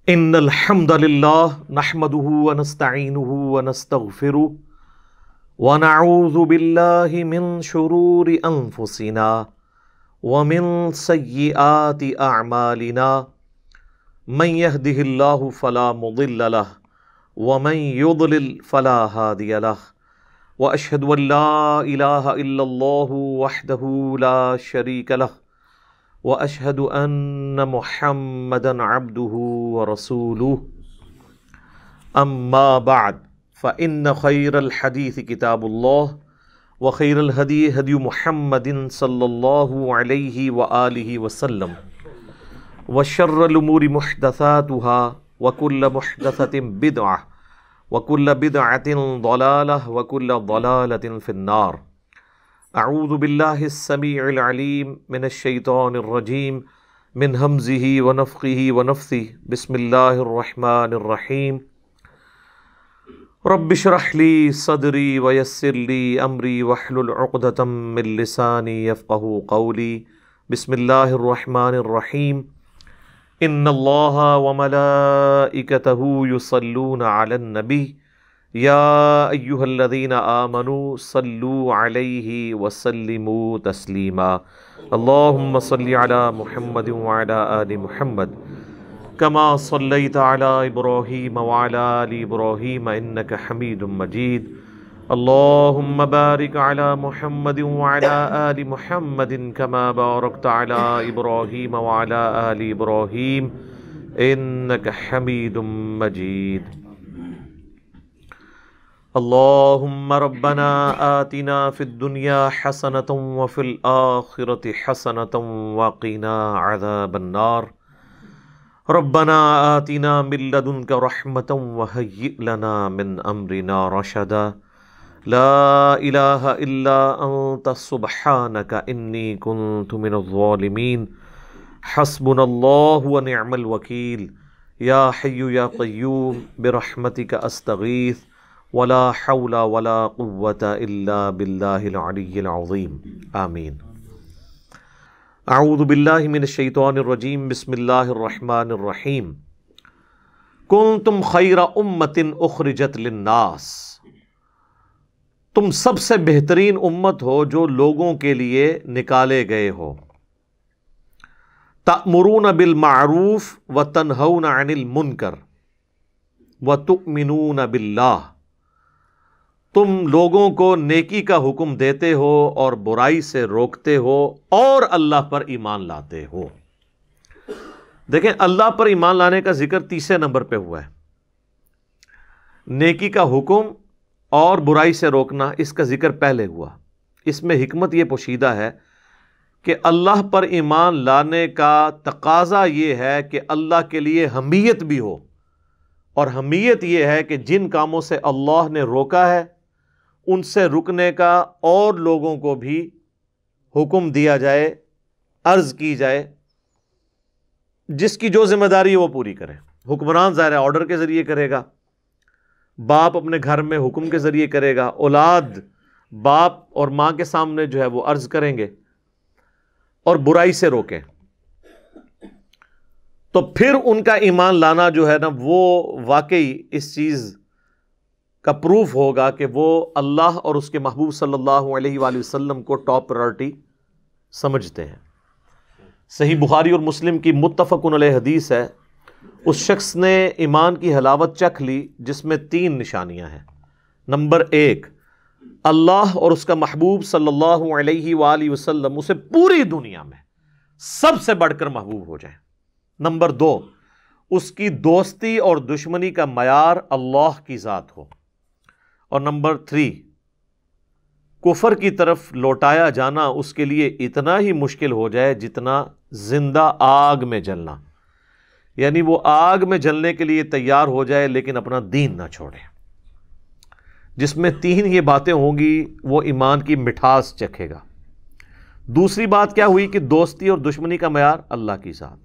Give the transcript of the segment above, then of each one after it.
ان الحمد للہ نحمده ونستعینه ونستغفره ونعوذ باللہ من شرور انفسنا ومن سیئات اعمالنا من يهده اللہ فلا مضل له ومن يضلل فلا هادی له واشهد ان لا الہ الا اللہ وحدہ لا شریک له واشهد ان محمدا عبده ورسوله اما بعد فان خیر الحدیث کتاب اللہ وخیر الہدی ہدی محمد صلی اللہ علیہ وآلہ وسلم وشر الامور محدثاتها وكل محدثۃ بدعہ وكل بدعۃ ضلالہ وكل ضلالۃ فی النار۔ اعوذ باللہ السمیع العلیم من الشیطان الرجیم من ہمزہ ونفخہ ونفثہ بسم اللہ الرحمن الرحیم۔ رب اشرح لی صدری ویسر لی امری واحلل عقدۃ من لسانی یفقہوا قولی۔ بسم اللہ الرحمن الرحیم۔ ان اللہ وملائکتہ یصلون علی النبی یا ایہا الذین آمنوا صلوا علیہ وسلموا تسلیما۔ اللہم صل علی محمد وعلی آل محمد کما صلیت علی ابراہیم وعلی آل ابراہیم انک حمید مجید۔ اللہم بارک علی محمد وعلی آل محمد کما بارکت علی ابراہیم وعلی آل ابراہیم انک حمید مجید۔ اللہم ربنا آتنا فی الدنیا حسنۃ وفی الآخرۃ حسنۃ وقنا عذاب النار۔ ربنا آتنا من لدنک رحمۃ وہیئ لنا من امرنا رشدا۔ لا الہ الا انت سبحانک انی کنت من الظالمین۔ حسبنا اللہ ونعم الوکیل۔ یا حی یا قیوم برحمتک استغیث ولا حول ولا قوة الا باللہ العلی العظیم، آمین۔ اعوذ باللہ من الشیطان الرجیم، بسم اللہ الرحمن الرحیم۔ کنتم خیر امۃ اخرجت للناس، تم سب سے بہترین امت ہو جو لوگوں کے لیے نکالے گئے ہو۔ تأمرون بالمعروف وتنہون عن المنکر وتؤمنون باللہ، تم لوگوں کو نیکی کا حکم دیتے ہو اور برائی سے روکتے ہو اور اللہ پر ایمان لاتے ہو۔ دیکھیں، اللہ پر ایمان لانے کا ذکر تیسرے نمبر پہ ہوا ہے۔ نیکی کا حکم اور برائی سے روکنا اس کا ذکر پہلے ہوا۔ اس میں حکمت یہ پوشیدہ ہے کہ اللہ پر ایمان لانے کا تقاضا یہ ہے کہ اللہ کے لیے حمیت بھی ہو، اور حمیت یہ ہے کہ جن کاموں سے اللہ نے روکا ہے ان سے رکنے کا اور لوگوں کو بھی حکم دیا جائے، عرض کی جائے، جس کی جو ذمہ داری ہے وہ پوری کرے۔ حکمران ظاہر ہے آرڈر کے ذریعے کرے گا، باپ اپنے گھر میں حکم کے ذریعے کرے گا، اولاد باپ اور ماں کے سامنے جو ہے وہ عرض کریں گے اور برائی سے روکیں۔ تو پھر ان کا ایمان لانا جو ہے نا وہ واقعی اس چیز کا پروف ہوگا کہ وہ اللہ اور اس کے محبوب صلی اللہ علیہ وآلہ وسلم کو ٹاپ پرائرٹی سمجھتے ہیں۔ صحیح بخاری اور مسلم کی متفق علیہ حدیث ہے، اس شخص نے ایمان کی حلاوت چکھ لی جس میں 3 نشانیاں ہیں۔ نمبر 1، اللہ اور اس کا محبوب صلی اللہ علیہ وآلہ وسلم اسے پوری دنیا میں سب سے بڑھ کر محبوب ہو جائیں۔ نمبر 2، اس کی دوستی اور دشمنی کا معیار اللہ کی ذات ہو۔ اور نمبر 3، کفر کی طرف لوٹایا جانا اس کے لیے اتنا ہی مشکل ہو جائے جتنا زندہ آگ میں جلنا، یعنی وہ آگ میں جلنے کے لیے تیار ہو جائے لیکن اپنا دین نہ چھوڑے۔ جس میں 3 یہ باتیں ہوں گی وہ ایمان کی مٹھاس چکھے گا۔ دوسری بات کیا ہوئی کہ دوستی اور دشمنی کا معیار اللہ کی ذات۔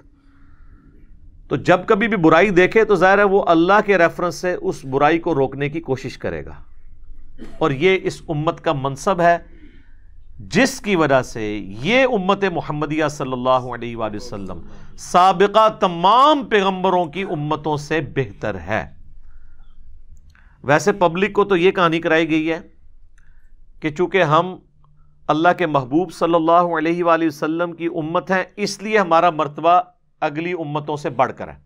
تو جب کبھی بھی برائی دیکھے تو ظاہر ہے وہ اللہ کے ریفرنس سے اس برائی کو روکنے کی کوشش کرے گا، اور یہ اس امت کا منصب ہے جس کی وجہ سے یہ امت محمدیہ صلی اللہ علیہ وآلہ وسلم سابقہ تمام پیغمبروں کی امتوں سے بہتر ہے۔ ویسے پبلک کو تو یہ کہانی کرائی گئی ہے کہ چونکہ ہم اللہ کے محبوب صلی اللہ علیہ وآلہ وسلم کی امت ہیں، اس لیے ہمارا مرتبہ اگلی امتوں سے بڑھ کر ہے۔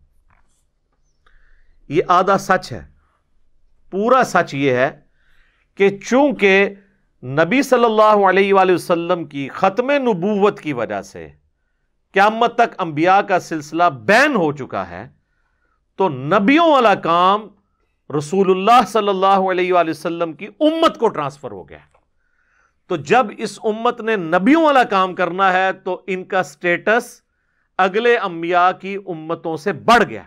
یہ آدھا سچ ہے۔ پورا سچ یہ ہے کہ چونکہ نبی صلی اللہ علیہ وآلہ وسلم کی ختم نبوت کی وجہ سے قیامت تک انبیاء کا سلسلہ بین ہو چکا ہے، تو نبیوں والا کام رسول اللہ صلی اللہ علیہ وآلہ وسلم کی امت کو ٹرانسفر ہو گیا۔ تو جب اس امت نے نبیوں والا کام کرنا ہے تو ان کا سٹیٹس اگلے انبیاء کی امتوں سے بڑھ گیا۔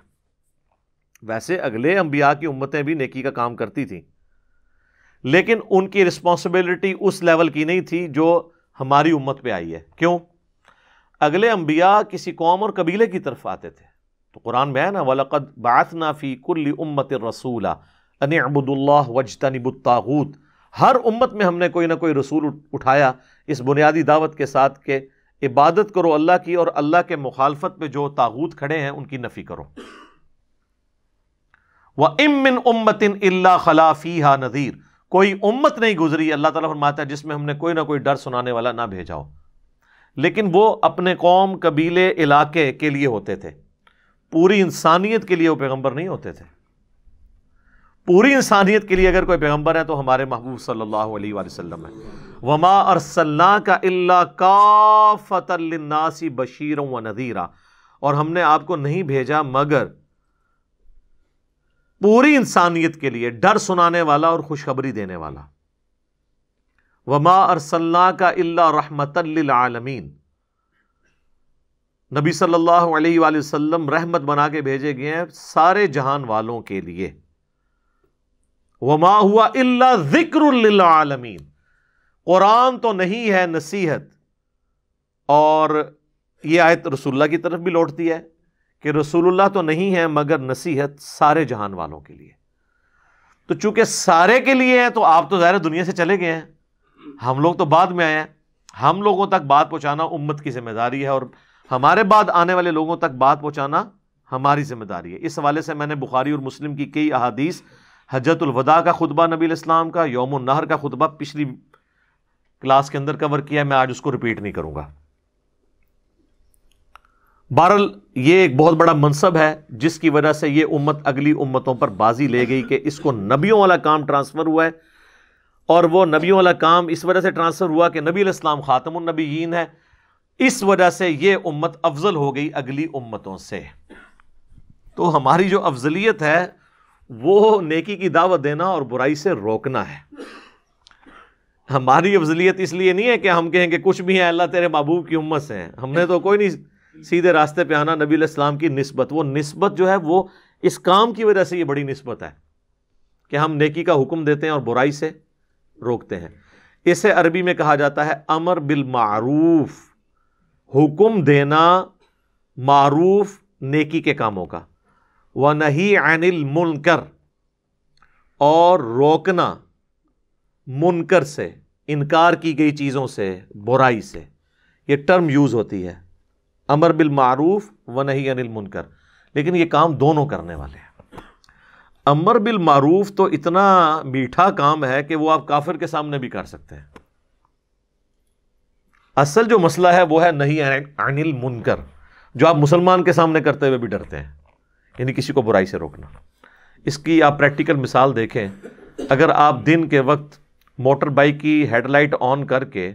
ویسے اگلے انبیاء کی امتیں بھی نیکی کا کام کرتی تھیں، لیکن ان کی رسپانسبلٹی اس لیول کی نہیں تھی جو ہماری امت پہ آئی ہے۔ کیوں؟ اگلے انبیاء کسی قوم اور قبیلے کی طرف آتے تھے، تو قرآن میں ہے نا وَلَقَدْ بَعَثْنَا فِي كُلِّ أُمَّةٍ رَسُولًا أَنِ اعْبُدُوا اللَّهَ وَاجْتَنِبُوا الطَّاغُوتَ۔ ہر امت میں ہم نے کوئی نہ کوئی رسول اٹھایا اس بنیادی دعوت کے ساتھ کہ عبادت کرو اللہ کی، اور اللہ کے مخالفت پہ جو طاغوت کھڑے ہیں ان کی نفی کرو۔ وَإِن مِّنْ أُمَّةٍ إِلَّا خَلَا فِيهَا نَذِيرٌ۔ کوئی امت نہیں گزری، اللہ تعالیٰ فرماتا ہے، جس میں ہم نے کوئی نہ کوئی ڈر سنانے والا نہ بھیجا ہو، لیکن وہ اپنے قوم، قبیلے، علاقے کے لیے ہوتے تھے، پوری انسانیت کے لیے وہ پیغمبر نہیں ہوتے تھے۔ پوری انسانیت کے لیے اگر کوئی پیغمبر ہے تو ہمارے محبوب صلی اللہ علیہ وآلہ وسلم ہے۔ وَمَا أَرْسَلْنَاكَ إِلَّا كَافَّةً لِلنَّاسِ بَشِيرًا وَنَذِيرًا۔ اور ہم نے آپ کو نہیں بھیجا مگر پوری انسانیت کے لیے ڈر سنانے والا اور خوشخبری دینے والا۔ وَمَا أَرْسَلْنَاكَ إِلَّا رَحْمَةً لِلْعَالَمِينَ۔ نبی صلی اللہ علیہ وآلہ وسلم رحمت بنا کے بھیجے گئے ہیں سارے جہان والوں کے لیے۔ وَمَا هُوَ إِلَّا ذِكْرٌ لِلْعَالَمِينَ۔ قرآن تو نہیں ہے نصیحت، اور یہ آیت رسول اللہ کی طرف بھی لوٹتی ہے کہ رسول اللہ تو نہیں ہے مگر نصیحت سارے جہان والوں کے لیے۔ تو چونکہ سارے کے لیے ہے تو آپ تو ظاہر دنیا سے چلے گئے ہیں، ہم لوگ تو بعد میں آئے ہیں۔ ہم لوگوں تک بات پہنچانا امت کی ذمہ داری ہے، اور ہمارے بعد آنے والے لوگوں تک بات پہنچانا ہماری ذمہ داری ہے۔ اس حوالے سے میں نے بخاری اور مسلم کی کئی احادیث، حجۃ الوداع کا خطبہ نبی علیہ السلام کا، یوم النحر کا خطبہ پچھلی کلاس کے اندر کور کیا ہے، میں آج اس کو ریپیٹ نہیں کروں گا۔ بہرحال یہ ایک بہت بڑا منصب ہے جس کی وجہ سے یہ امت اگلی امتوں پر بازی لے گئی کہ اس کو نبیوں والا کام ٹرانسفر ہوا ہے، اور وہ نبیوں والا کام اس وجہ سے ٹرانسفر ہوا کہ نبی علیہ السلام خاتم النبیین ہے، اس وجہ سے یہ امت افضل ہو گئی اگلی امتوں سے۔ تو ہماری جو افضلیت ہے وہ نیکی کی دعوت دینا اور برائی سے روکنا ہے۔ ہماری افضلیت اس لیے نہیں ہے کہ ہم کہیں کہ کچھ بھی ہیں اللہ تیرے محبوب کی امت سے ہیں، ہم نے تو کوئی نہیں سیدھے راستے پہ آنا۔ نبی علیہ السلام کی نسبت، وہ نسبت جو ہے وہ اس کام کی وجہ سے یہ بڑی نسبت ہے کہ ہم نیکی کا حکم دیتے ہیں اور برائی سے روکتے ہیں۔ اسے عربی میں کہا جاتا ہے امر بالمعروف، حکم دینا معروف نیکی کے کاموں کا، وَنَهِي عَنِ الْمُنْكَرِ، اور روکنا منکر سے، انکار کی گئی چیزوں سے، برائی سے۔ یہ ٹرم یوز ہوتی ہے امر بالمعروف وَنَهِي عَنِ الْمُنْكَرِ، لیکن یہ کام دونوں کرنے والے ہیں۔ امر بالمعروف تو اتنا میٹھا کام ہے کہ وہ آپ کافر کے سامنے بھی کر سکتے ہیں۔ اصل جو مسئلہ ہے وہ ہے نہی عن المنکر، جو آپ مسلمان کے سامنے کرتے ہوئے بھی ڈرتے ہیں، یعنی کسی کو برائی سے روکنا۔ اس کی آپ پریکٹیکل مثال دیکھیں، اگر آپ دن کے وقت موٹر بائک کی ہیڈ لائٹ آن کر کے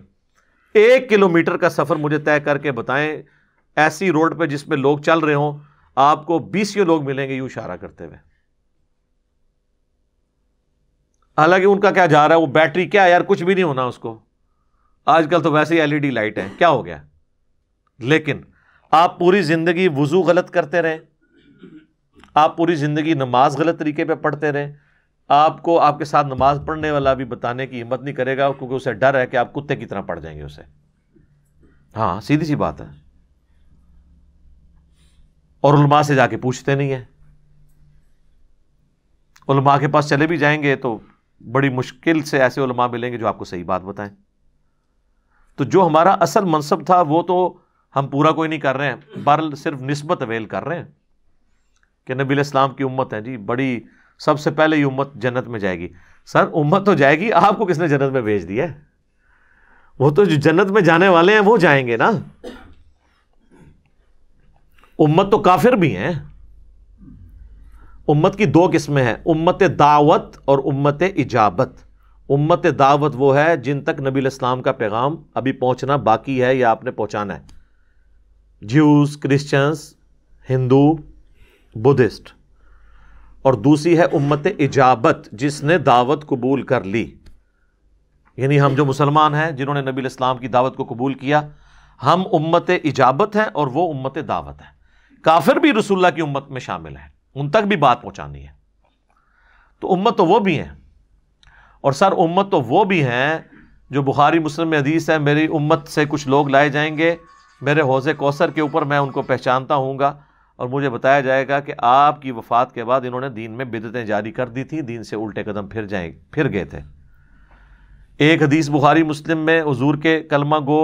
1 کلومیٹر کا سفر مجھے طے کر کے بتائیں ایسی روڈ پہ جس پہ لوگ چل رہے ہوں، آپ کو 20 لوگ ملیں گے یوں اشارہ کرتے ہوئے۔ حالانکہ ان کا کیا جا رہا ہے، وہ بیٹری کیا ہے یار، کچھ بھی نہیں ہونا اس کو، آج کل تو ویسے ہی LED لائٹ ہے، کیا ہو گیا۔ لیکن آپ پوری زندگی وضو غلط کرتے رہے، آپ پوری زندگی نماز غلط طریقے پہ پڑھتے رہے، آپ کو آپ کے ساتھ نماز پڑھنے والا بھی بتانے کی ہمت نہیں کرے گا کیونکہ اسے ڈر ہے کہ آپ کتے کی طرح پڑ جائیں گے اسے۔ ہاں سیدھی سی بات ہے۔ اور علماء سے جا کے پوچھتے نہیں ہیں، علماء کے پاس چلے بھی جائیں گے تو بڑی مشکل سے ایسے علماء ملیں گے جو آپ کو صحیح بات بتائیں۔ تو جو ہمارا اصل منصب تھا وہ تو ہم پورا کوئی نہیں کر رہے ہیں، بہرحال صرف نسبت اویل کر رہے ہیں کہ نبی علیہ السلام کی امت ہے جی، بڑی سب سے پہلے یہ امت جنت میں جائے گی۔ سر امت تو جائے گی، آپ کو کس نے جنت میں بھیج دیا ہے؟ وہ تو جو جنت میں جانے والے ہیں وہ جائیں گے نا۔ امت تو کافر بھی ہیں۔ امت کی دو قسمیں ہیں، امت دعوت اور امت اجابت۔ امت دعوت وہ ہے جن تک نبی علیہ السلام کا پیغام ابھی پہنچنا باقی ہے یا آپ نے پہنچانا ہے، جیوز، کرسچنز، ہندو، بدھسٹ۔ اور دوسری ہے امت اجابت، جس نے دعوت قبول کر لی، یعنی ہم جو مسلمان ہیں جنہوں نے نبی علیہ السلام کی دعوت کو قبول کیا، ہم امت اجابت ہیں اور وہ امت دعوت ہے۔ کافر بھی رسول اللہ کی امت میں شامل ہیں، ان تک بھی بات پہنچانی ہے۔ تو امت تو وہ بھی ہیں، اور سر امت تو وہ بھی ہیں جو بخاری مسلم میں حدیث ہے، میری امت سے کچھ لوگ لائے جائیں گے میرے حوض کوثر کے اوپر، میں ان کو پہچانتا ہوں گا، اور مجھے بتایا جائے گا کہ آپ کی وفات کے بعد انہوں نے دین میں بدعتیں جاری کر دی تھی، دین سے الٹے قدم پھر گئے تھے۔ ایک حدیث بخاری مسلم میں حضور کے کلمہ گو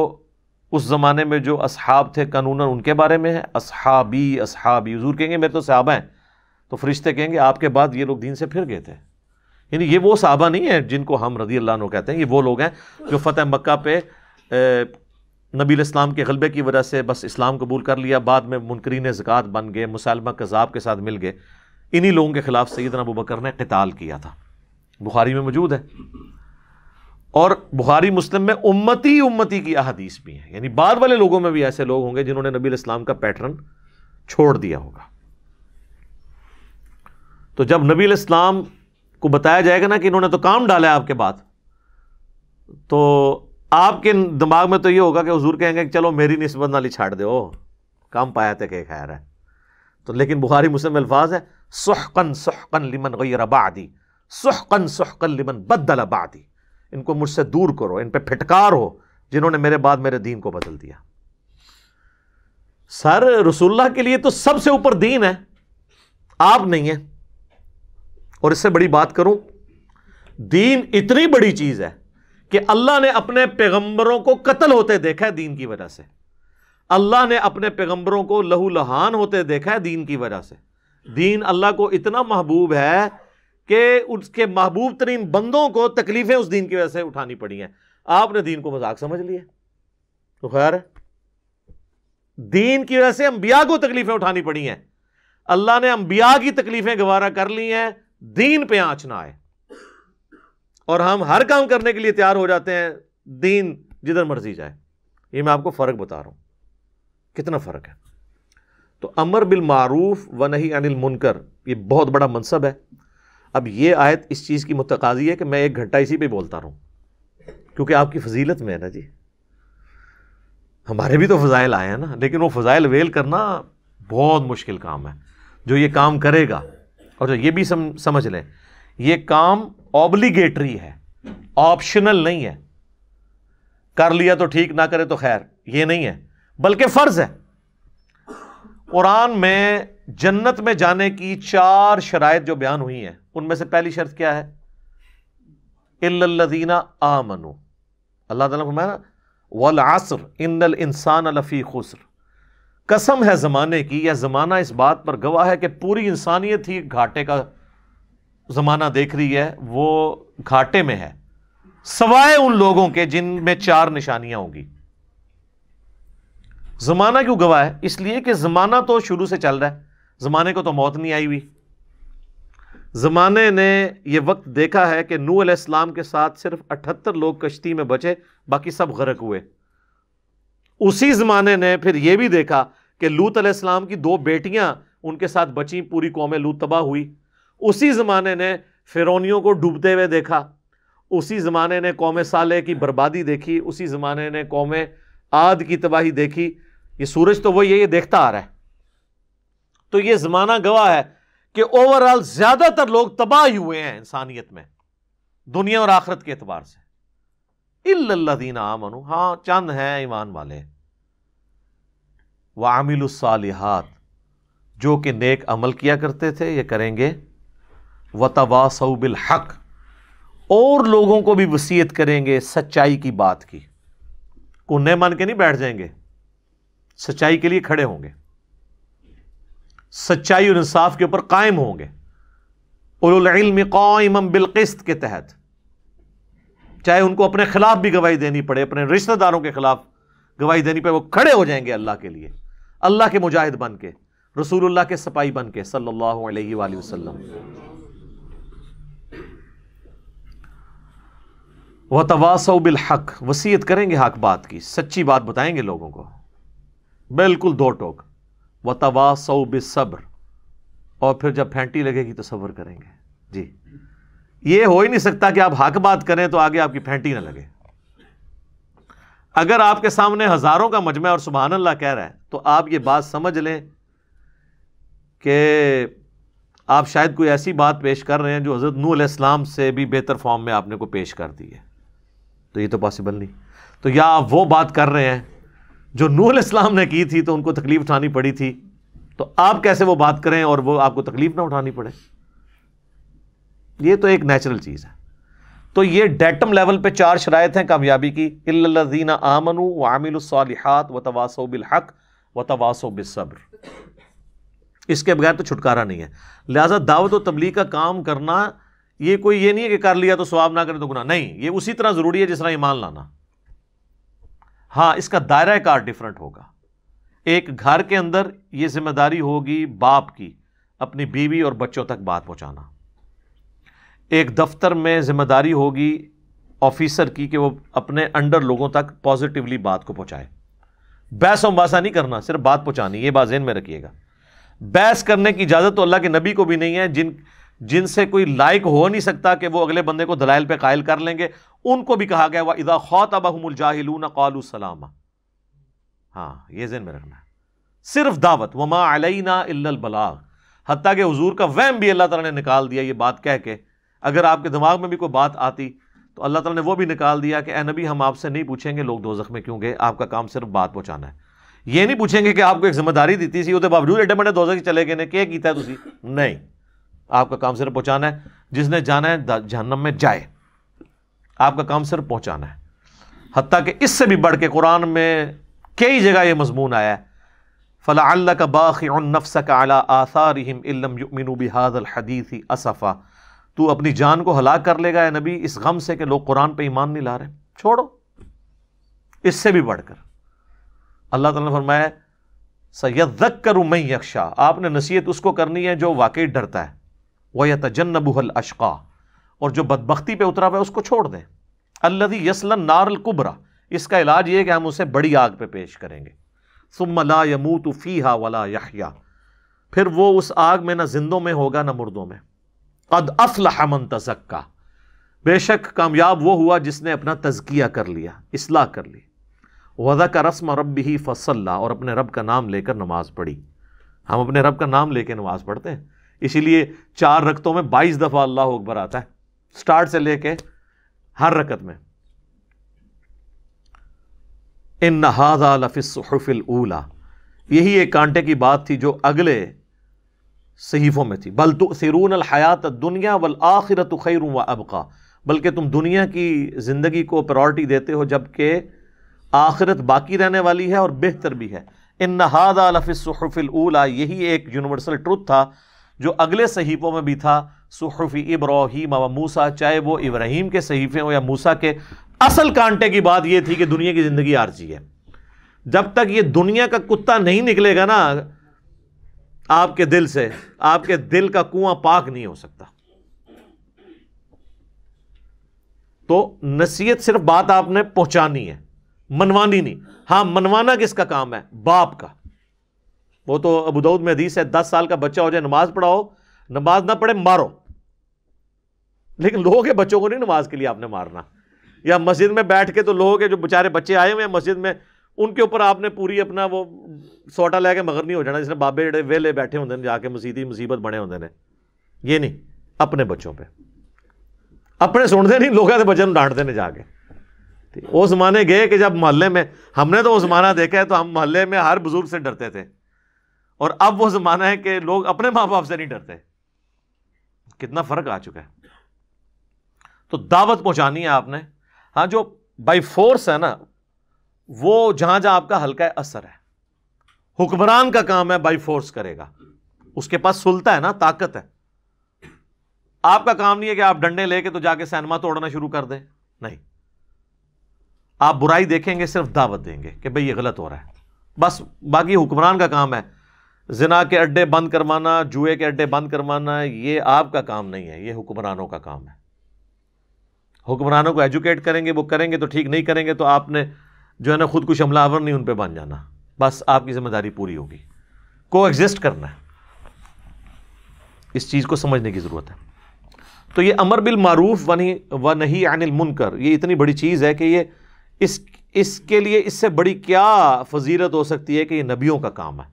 اس زمانے میں جو اصحاب تھے قانوناً ان کے بارے میں ہے، اصحابی اصحابی، حضور کہیں گے میرے تو صحابہ ہیں، تو فرشتے کہیں گے آپ کے بعد یہ لوگ دین سے پھر گئے تھے۔ یعنی یہ وہ صحابہ نہیں ہیں جن کو ہم رضی اللہ عنہ کہتے ہیں، یہ وہ لوگ ہیں جو فتح مکہ پہ نبی علیہ السلام کے غلبے کی وجہ سے بس اسلام قبول کر لیا، بعد میں منکرین زکوٰۃ بن گئے، مسالمہ کذاب کے ساتھ مل گئے۔ انہی لوگوں کے خلاف سیدنا ابوبکر نے قتال کیا تھا، بخاری میں موجود ہے۔ اور بخاری مسلم میں امتی امتی کی احادیث بھی ہیں، یعنی بعد والے لوگوں میں بھی ایسے لوگ ہوں گے جنہوں نے نبی علیہ السلام کا پیٹرن چھوڑ دیا ہوگا۔ تو جب نبی علیہ السلام کو بتایا جائے گا نا کہ انہوں نے تو کام ڈالا ہے آپ کے بعد، تو آپ کے دماغ میں تو یہ ہوگا کہ حضور کہیں گے کہ چلو میری نسبت نالی چھاڑ دے، کام پایا تھے کہ خیر ہے۔ تو لیکن بخاری مسلم میں الفاظ ہے سحقن سحقن لمن غیر بعدی، سحقن سحقن لمن بدل بعدی، ان کو مجھ سے دور کرو، ان پہ پھٹکار ہو جنہوں نے میرے بعد میرے دین کو بدل دیا۔ سر رسول اللہ کے لیے تو سب سے اوپر دین ہے، آپ نہیں ہیں۔ اور اس سے بڑی بات کروں، دین اتنی بڑی چیز ہے کہ اللہ نے اپنے پیغمبروں کو قتل ہوتے دیکھا ہے دین کی وجہ سے، اللہ نے اپنے پیغمبروں کو لہو لہان ہوتے دیکھا ہے دین کی وجہ سے۔ دین اللہ کو اتنا محبوب ہے کہ اس کے محبوب ترین بندوں کو تکلیفیں اس دین کی وجہ سے اٹھانی پڑی ہیں۔ آپ نے دین کو مذاق سمجھ لیا تو خیر ہے، دین کی وجہ سے انبیاء کو تکلیفیں اٹھانی پڑی ہیں، اللہ نے انبیاء کی تکلیفیں گوارا کر لی ہیں، دین پہ آنچ نہ آئے، اور ہم ہر کام کرنے کے لیے تیار ہو جاتے ہیں، دین جدھر مرضی جائے۔ یہ میں آپ کو فرق بتا رہا ہوں کتنا فرق ہے۔ تو امر بالمعروف و نہی عن المنکر یہ بہت بڑا منصب ہے۔ اب یہ آیت اس چیز کی متقاضی ہے کہ میں 1 گھنٹہ اسی پہ بولتا رہوں، کیونکہ آپ کی فضیلت میں ہے نا جی۔ ہمارے بھی تو فضائل آئے ہیں نا، لیکن وہ فضائل ویل کرنا بہت مشکل کام ہے۔ جو یہ کام کرے گا، اور یہ بھی سمجھ لیں، یہ کام اوبلیگیٹری ہے، آپشنل نہیں ہے، کر لیا تو ٹھیک، نہ کرے تو خیر، یہ نہیں ہے، بلکہ فرض ہے۔ قرآن میں جنت میں جانے کی 4 شرائط جو بیان ہوئی ہیں، ان میں سے پہلی شرط کیا ہے؟ الا الذین آمنوا، اللہ تعالیٰ نے فرمایا والعصر ان الانسان لفی خسر، قسم ہے زمانے کی، یا زمانہ اس بات پر گواہ ہے کہ پوری انسانیت ہی گھاٹے کا زمانہ دیکھ رہی ہے، وہ گھاٹے میں ہے، سوائے ان لوگوں کے جن میں 4 نشانیاں ہوں گی۔ زمانہ کیوں گواہ ہے؟ اس لیے کہ زمانہ تو شروع سے چل رہا ہے، زمانے کو تو موت نہیں آئی ہوئی۔ زمانے نے یہ وقت دیکھا ہے کہ نوح علیہ السلام کے ساتھ صرف 78 لوگ کشتی میں بچے، باقی سب غرق ہوئے۔ اسی زمانے نے پھر یہ بھی دیکھا کہ لوط علیہ السلام کی 2 بیٹیاں ان کے ساتھ بچیں، پوری قوم لوط تباہ ہوئی۔ اسی زمانے نے فرعونیوں کو ڈوبتے ہوئے دیکھا، اسی زمانے نے قوم صالح کی بربادی دیکھی، اسی زمانے نے قوم عاد کی تباہی دیکھی۔ یہ سورج تو وہی ہے، یہ دیکھتا آ رہا ہے۔ تو یہ زمانہ گواہ ہے کہ اوورآل زیادہ تر لوگ تباہ ہی ہوئے ہیں انسانیت میں، دنیا اور آخرت کے اعتبار سے۔ الا الذین آمنوا، ہاں چند ہیں ایمان والے، وعملوا الصالحات، جو کہ نیک عمل کیا کرتے تھے، یہ کریں گے، وتواصوا بالحق، اور لوگوں کو بھی وصیت کریں گے سچائی کی بات کی۔ کونے مان کے نہیں بیٹھ جائیں گے، سچائی کے لیے کھڑے ہوں گے، سچائی اور انصاف کے اوپر قائم ہوں گے، اولو العلم قائما بالقسط کے تحت، چاہے ان کو اپنے خلاف بھی گواہی دینی پڑے، اپنے رشتہ داروں کے خلاف گواہی دینی پڑے، وہ کھڑے ہو جائیں گے اللہ کے لیے، اللہ کے مجاہد بن کے، رسول اللہ کے سپاہی بن کے صلی اللہ علیہ وآلہ وسلم۔ وَتَوَاصَوْا بِالْحَقِّ، وصیت کریں گے حق بات کی، سچی بات بتائیں گے لوگوں کو، بالکل دو ٹوک۔ وَتَوَاصَوْا بِالصَّبْرِ، اور پھر جب پھینٹی لگے گی تو صبر کریں گے۔ جی، یہ ہو ہی نہیں سکتا کہ آپ حق بات کریں تو آگے آپ کی پھینٹی نہ لگے۔ اگر آپ کے سامنے ہزاروں کا مجمع اور سبحان اللہ کہہ رہا ہے تو آپ یہ بات سمجھ لیں کہ آپ شاید کوئی ایسی بات پیش کر رہے ہیں جو حضرت نوح علیہ السلام سے بھی بہتر فارم میں آپ نے کو پیش کر دی ہے، تو یہ تو پاسبل نہیں۔ تو یا آپ وہ بات کر رہے ہیں جو نوح علیہ السلام نے کی تھی تو ان کو تکلیف اٹھانی پڑی تھی، تو آپ کیسے وہ بات کریں اور وہ آپ کو تکلیف نہ اٹھانی پڑے؟ یہ تو ایک نیچرل چیز ہے۔ تو یہ ڈیٹم لیول پہ 4 شرائط ہیں کامیابی کی، الا الذین آمنوا وعملوا الصالحات وتواصوا بالحق وتواصوا بالصبر، اس کے بغیر تو چھٹکارا نہیں ہے۔ لہذا دعوت و تبلیغ کا کام کرنا یہ کوئی یہ نہیں ہے کہ کر لیا تو ثواب، نہ کرے تو گناہ، نہیں، یہ اسی طرح ضروری ہے جس طرح ایمان لانا۔ ہاں، اس کا دائرہ کار ڈیفرنٹ ہوگا۔ ایک گھر کے اندر یہ ذمہ داری ہوگی باپ کی اپنی بیوی اور بچوں تک بات پہنچانا، ایک دفتر میں ذمہ داری ہوگی آفیسر کی کہ وہ اپنے انڈر لوگوں تک پازیٹیولی بات کو پہنچائے۔ بحث و مباحثہ نہیں کرنا، صرف بات پہنچانی، یہ بات ذہن میں رکھیے گا۔ بحث کرنے کی اجازت تو اللہ کے نبی کو بھی نہیں ہے، جن سے کوئی لائق ہو نہیں سکتا کہ وہ اگلے بندے کو دلائل پہ قائل کر لیں گے، ان کو بھی کہا گیا وَإِذَا خَاطَبَهُمُ الْجَاهِلُونَ قَالُوا سَلَامًا۔ ہاں، یہ ذہن میں رکھنا ہے، صرف دعوت، وَمَا عَلَيْنَا إِلَّا الْبَلَاغُ، حتیٰ کہ حضور کا وہم بھی اللہ تعالیٰ نے نکال دیا یہ بات کہہ کے، اگر آپ کے دماغ میں بھی کوئی بات آتی تو اللہ تعالیٰ نے وہ بھی نکال دیا کہ اے نبی ہم آپ سے نہیں پوچھیں گے لوگ دوزخ میں کیوں گئے، آپ کا کام صرف بات پہنچانا ہے۔ یہ نہیں پوچھیں گے کہ آپ کو ایک ذمہ داری دیتی سی، وہ باوجود ایڈے بڑے دوزخ چلے گئے نے کیا کیتا ہے تسی، نہیں، آپ کا کام صرف پہنچانا ہے، جس نے جانا ہے جہنم میں جائے، آپ کا کام صرف پہنچانا ہے۔ حتیٰ کہ اس سے بھی بڑھ کے قرآن میں کئی جگہ یہ مضمون آیا ہے فَلَعَلَّكَ بَاخِعٌ نَفْسَكَ عَلَىٰ آثَارِهِمْ إِن لَّمْ يُؤْمِنُوا بِهَٰذَا الْحَدِيثِ أَسَفًا، تو اپنی جان کو ہلاک کر لے گا اے نبی اس غم سے کہ لوگ قرآن پہ ایمان نہیں لا رہے، چھوڑو۔ اس سے بھی بڑھ کر اللہ تعالیٰ نے فرمایا سَيَذَّكَّرُ مَن يَخْشَىٰ، آپ نے نصیحت اس کو کرنی ہے جو واقعی ڈرتا ہے، وَيَتَجَنَّبُهَا الْأَشْقَىٰ، اور جو بدبختی پہ اترا ہوا ہے اس کو چھوڑ دیں، الَّذِي يَصْلَى النَّارَ الْكُبْرىٰ، اس کا علاج یہ ہے کہ ہم اسے بڑی آگ پہ پیش کریں گے، ثُمَّ لَا يَمُوتُ فِيهَا وَلَا يَحْيَىٰ، پھر وہ اس آگ میں نہ زندوں میں ہوگا نہ مردوں میں۔ قد افلح من تزکا، بے شک کامیاب وہ ہوا جس نے اپنا تزکیہ کر لیا، اصلاح کر لی۔ وذکر اسم ربہ فصلی، اور اپنے رب کا نام لے کر نماز پڑھی۔ ہم اپنے رب کا نام لے کے نماز پڑھتے ہیں، اسی لیے 4 رکعتوں میں 22 دفعہ اللہ اکبر آتا ہے، سٹارٹ سے لے کے ہر رکعت میں۔ ان ھذا لفی الصحف الاولی، یہی ایک کانٹے کی بات تھی جو اگلے صحیفوں میں تھی۔ بل تؤثرون الحیات الدنیا والآخرۃ خیر وابقی، بلکہ تم دنیا کی زندگی کو پرائورٹی دیتے ہو جبکہ آخرت باقی رہنے والی ہے اور بہتر بھی ہے۔ ان ھذا لفی الصحف الاولی، یہی ایک یونیورسل ٹروتھ تھا جو اگلے صحیفوں میں بھی تھا، صحف ابراہیم و موسیٰ، چاہے وہ ابراہیم کے صحیفے ہوں یا موسیٰ کے۔ اصل کانٹے کی بات یہ تھی کہ دنیا کی زندگی عارضی ہے، جب تک یہ دنیا کا کتا نہیں نکلے گا نا آپ کے دل سے، آپ کے دل کا کنواں پاک نہیں ہو سکتا۔ تو نصیحت صرف بات آپ نے پہنچانی ہے، منوانی نہیں۔ ہاں، منوانا کس کا کام ہے؟ باپ کا۔ وہ تو ابو داؤد میں حدیث ہے 10 سال کا بچہ ہو جائے نماز پڑھاؤ، نماز نہ پڑھے مارو، لیکن لوگوں کے بچوں کو نہیں نماز کے لیے آپ نے مارنا۔ یا مسجد میں بیٹھ کے تو لوگوں کے جو بیچارے بچے آئے ہوئے ہیں مسجد میں، ان کے اوپر آپ نے پوری اپنا وہ سوٹا لے کے مگر نہیں ہو جانا، جس نے بابے جڑے ویلے بیٹھے ہوندے نے جا کے مسیدی مصیبت بنے ہوندے نے، یہ نہیں، اپنے بچوں پہ اپنے سنتے نہیں، لوگوں کے بچوں ڈانٹتے نے جا کے۔ وہ زمانے گئے کہ جب محلے میں، ہم نے تو وہ زمانہ دیکھا ہے، تو ہم محلے میں ہر بزرگ سے ڈرتے تھے، اور اب وہ زمانہ ہے کہ لوگ اپنے ماں باپ سے نہیں ڈرتے۔ کتنا فرق آ چکا ہے۔ تو دعوت پہنچانی ہے آپ نے۔ ہاں، جو بائی فورس ہے نا، وہ جہاں جہاں آپ کا حلقہ اثر ہے. حکمران کا کام ہے بائی فورس کرے گا, اس کے پاس سلطہ ہے نا, طاقت ہے. آپ کا کام نہیں ہے کہ آپ ڈنڈے لے کے تو جا کے سینما توڑنا شروع کر دیں, نہیں. آپ برائی دیکھیں گے, صرف دعوت دیں گے کہ بھئی یہ غلط ہو رہا ہے, بس. باقی حکمران کا کام ہے زنا کے اڈے بند کروانا, جوئے کے اڈے بند کروانا, یہ آپ کا کام نہیں ہے, یہ حکمرانوں کا کام ہے. حکمرانوں کو ایجوکیٹ کریں گے, وہ کریں گے تو ٹھیک, نہیں کریں گے تو آپ نے جو ہے نا خود کچھ حملہ آور نہیں ان پہ بن جانا, بس آپ کی ذمہ داری پوری ہوگی. کو ایگزسٹ کرنا ہے, اس چیز کو سمجھنے کی ضرورت ہے. تو یہ امر بالمعروف و نہی عن المنکر, یہ اتنی بڑی چیز ہے کہ یہ اس کے لیے اس سے بڑی کیا فضیلت ہو سکتی ہے کہ یہ نبیوں کا کام ہے.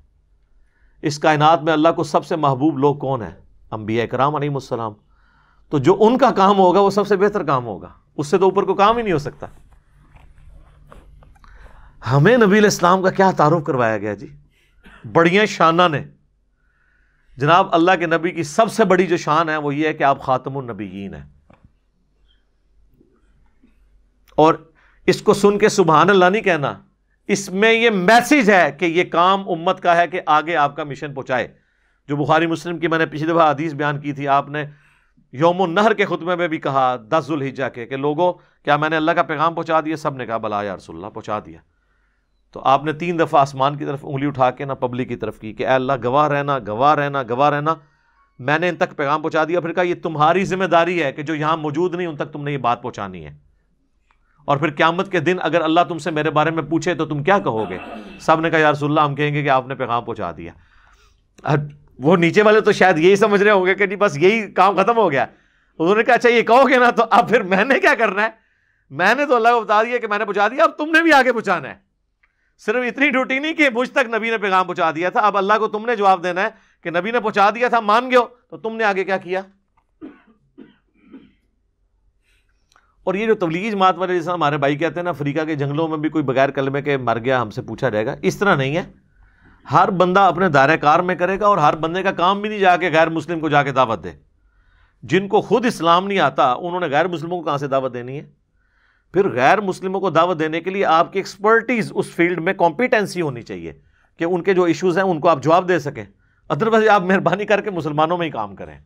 اس کائنات میں اللہ کو سب سے محبوب لوگ کون ہیں؟ انبیاء کرام علیہ السلام. تو جو ان کا کام ہوگا وہ سب سے بہتر کام ہوگا, اس سے تو اوپر کوئی کام ہی نہیں ہو سکتا. ہمیں نبی علیہ السلام کا کیا تعارف کروایا گیا جی, بڑیاں شانہ نے. جناب اللہ کے نبی کی سب سے بڑی جو شان ہے وہ یہ ہے کہ آپ خاتم النبیین ہیں. اور اس کو سن کے سبحان اللہ نہیں کہنا, اس میں یہ میسج ہے کہ یہ کام امت کا ہے کہ آگے آپ کا مشن پہنچائے. جو بخاری مسلم کی میں نے پچھلی دفعہ حدیث بیان کی تھی, آپ نے یوم النہر کے خطبے میں بھی کہا 10 ذوالحجہ کے کہ لوگوں کیا میں نے اللہ کا پیغام پہنچا دیا؟ سب نے کہا بلا یا رسول اللہ پہنچا دیا. تو آپ نے 3 دفعہ آسمان کی طرف انگلی اٹھا کے نہ پبلک کی طرف کی کہ اے اللہ گواہ رہنا, گواہ رہنا, گواہ رہنا, میں نے ان تک پیغام پہنچا دیا. پھر کہا یہ تمہاری ذمہ داری ہے کہ جو یہاں موجود نہیں ان تک تم نے یہ بات پہنچانی ہے. اور پھر قیامت کے دن اگر اللہ تم سے میرے بارے میں پوچھے تو تم کیا کہو گے؟ سب نے کہا یا رسول اللہ ہم کہیں گے کہ آپ نے پیغام پہنچا دیا. وہ نیچے والے تو شاید یہی سمجھ رہے ہوں گے کہ جی بس یہی کام ختم ہو گیا. انہوں نے کہا اچھا یہ کہو گے نا, تو اب پھر میں نے کیا کرنا ہے؟ میں نے تو اللہ کو بتا دیا کہ میں نے پہنچا دیا, اب تم نے بھی آگے پہنچانا ہے. صرف اتنی ڈیوٹی نہیں کہ مجھ تک نبی نے پیغام پہنچا دیا تھا, اب اللہ کو تم نے جواب دینا ہے کہ نبی نے پہنچا دیا تھا, مان گئے ہو, تو تم نے آگے کیا کیا. اور یہ جو تبلیغی جماعت والے جیسا ہمارے بھائی کہتے ہیں نا افریقہ کے جنگلوں میں بھی کوئی بغیر کلمے کے مر گیا ہم سے پوچھا جائے گا, اس طرح نہیں ہے. ہر بندہ اپنے دائرہ کار میں کرے گا, اور ہر بندے کا کام بھی نہیں جا کے غیر مسلم کو جا کے دعوت دے. جن کو خود اسلام نہیں آتا انہوں نے غیر مسلموں کو کہاں سے دعوت دینی ہے؟ پھر غیر مسلموں کو دعوت دینے کے لیے آپ کی ایکسپرٹیز اس فیلڈ میں کمپیٹنسی ہونی چاہیے کہ ان کے جو ایشوز ہیں ان کو آپ جواب دے سکیں. ادروائز آپ مہربانی کر کے مسلمانوں میں ہی کام کریں,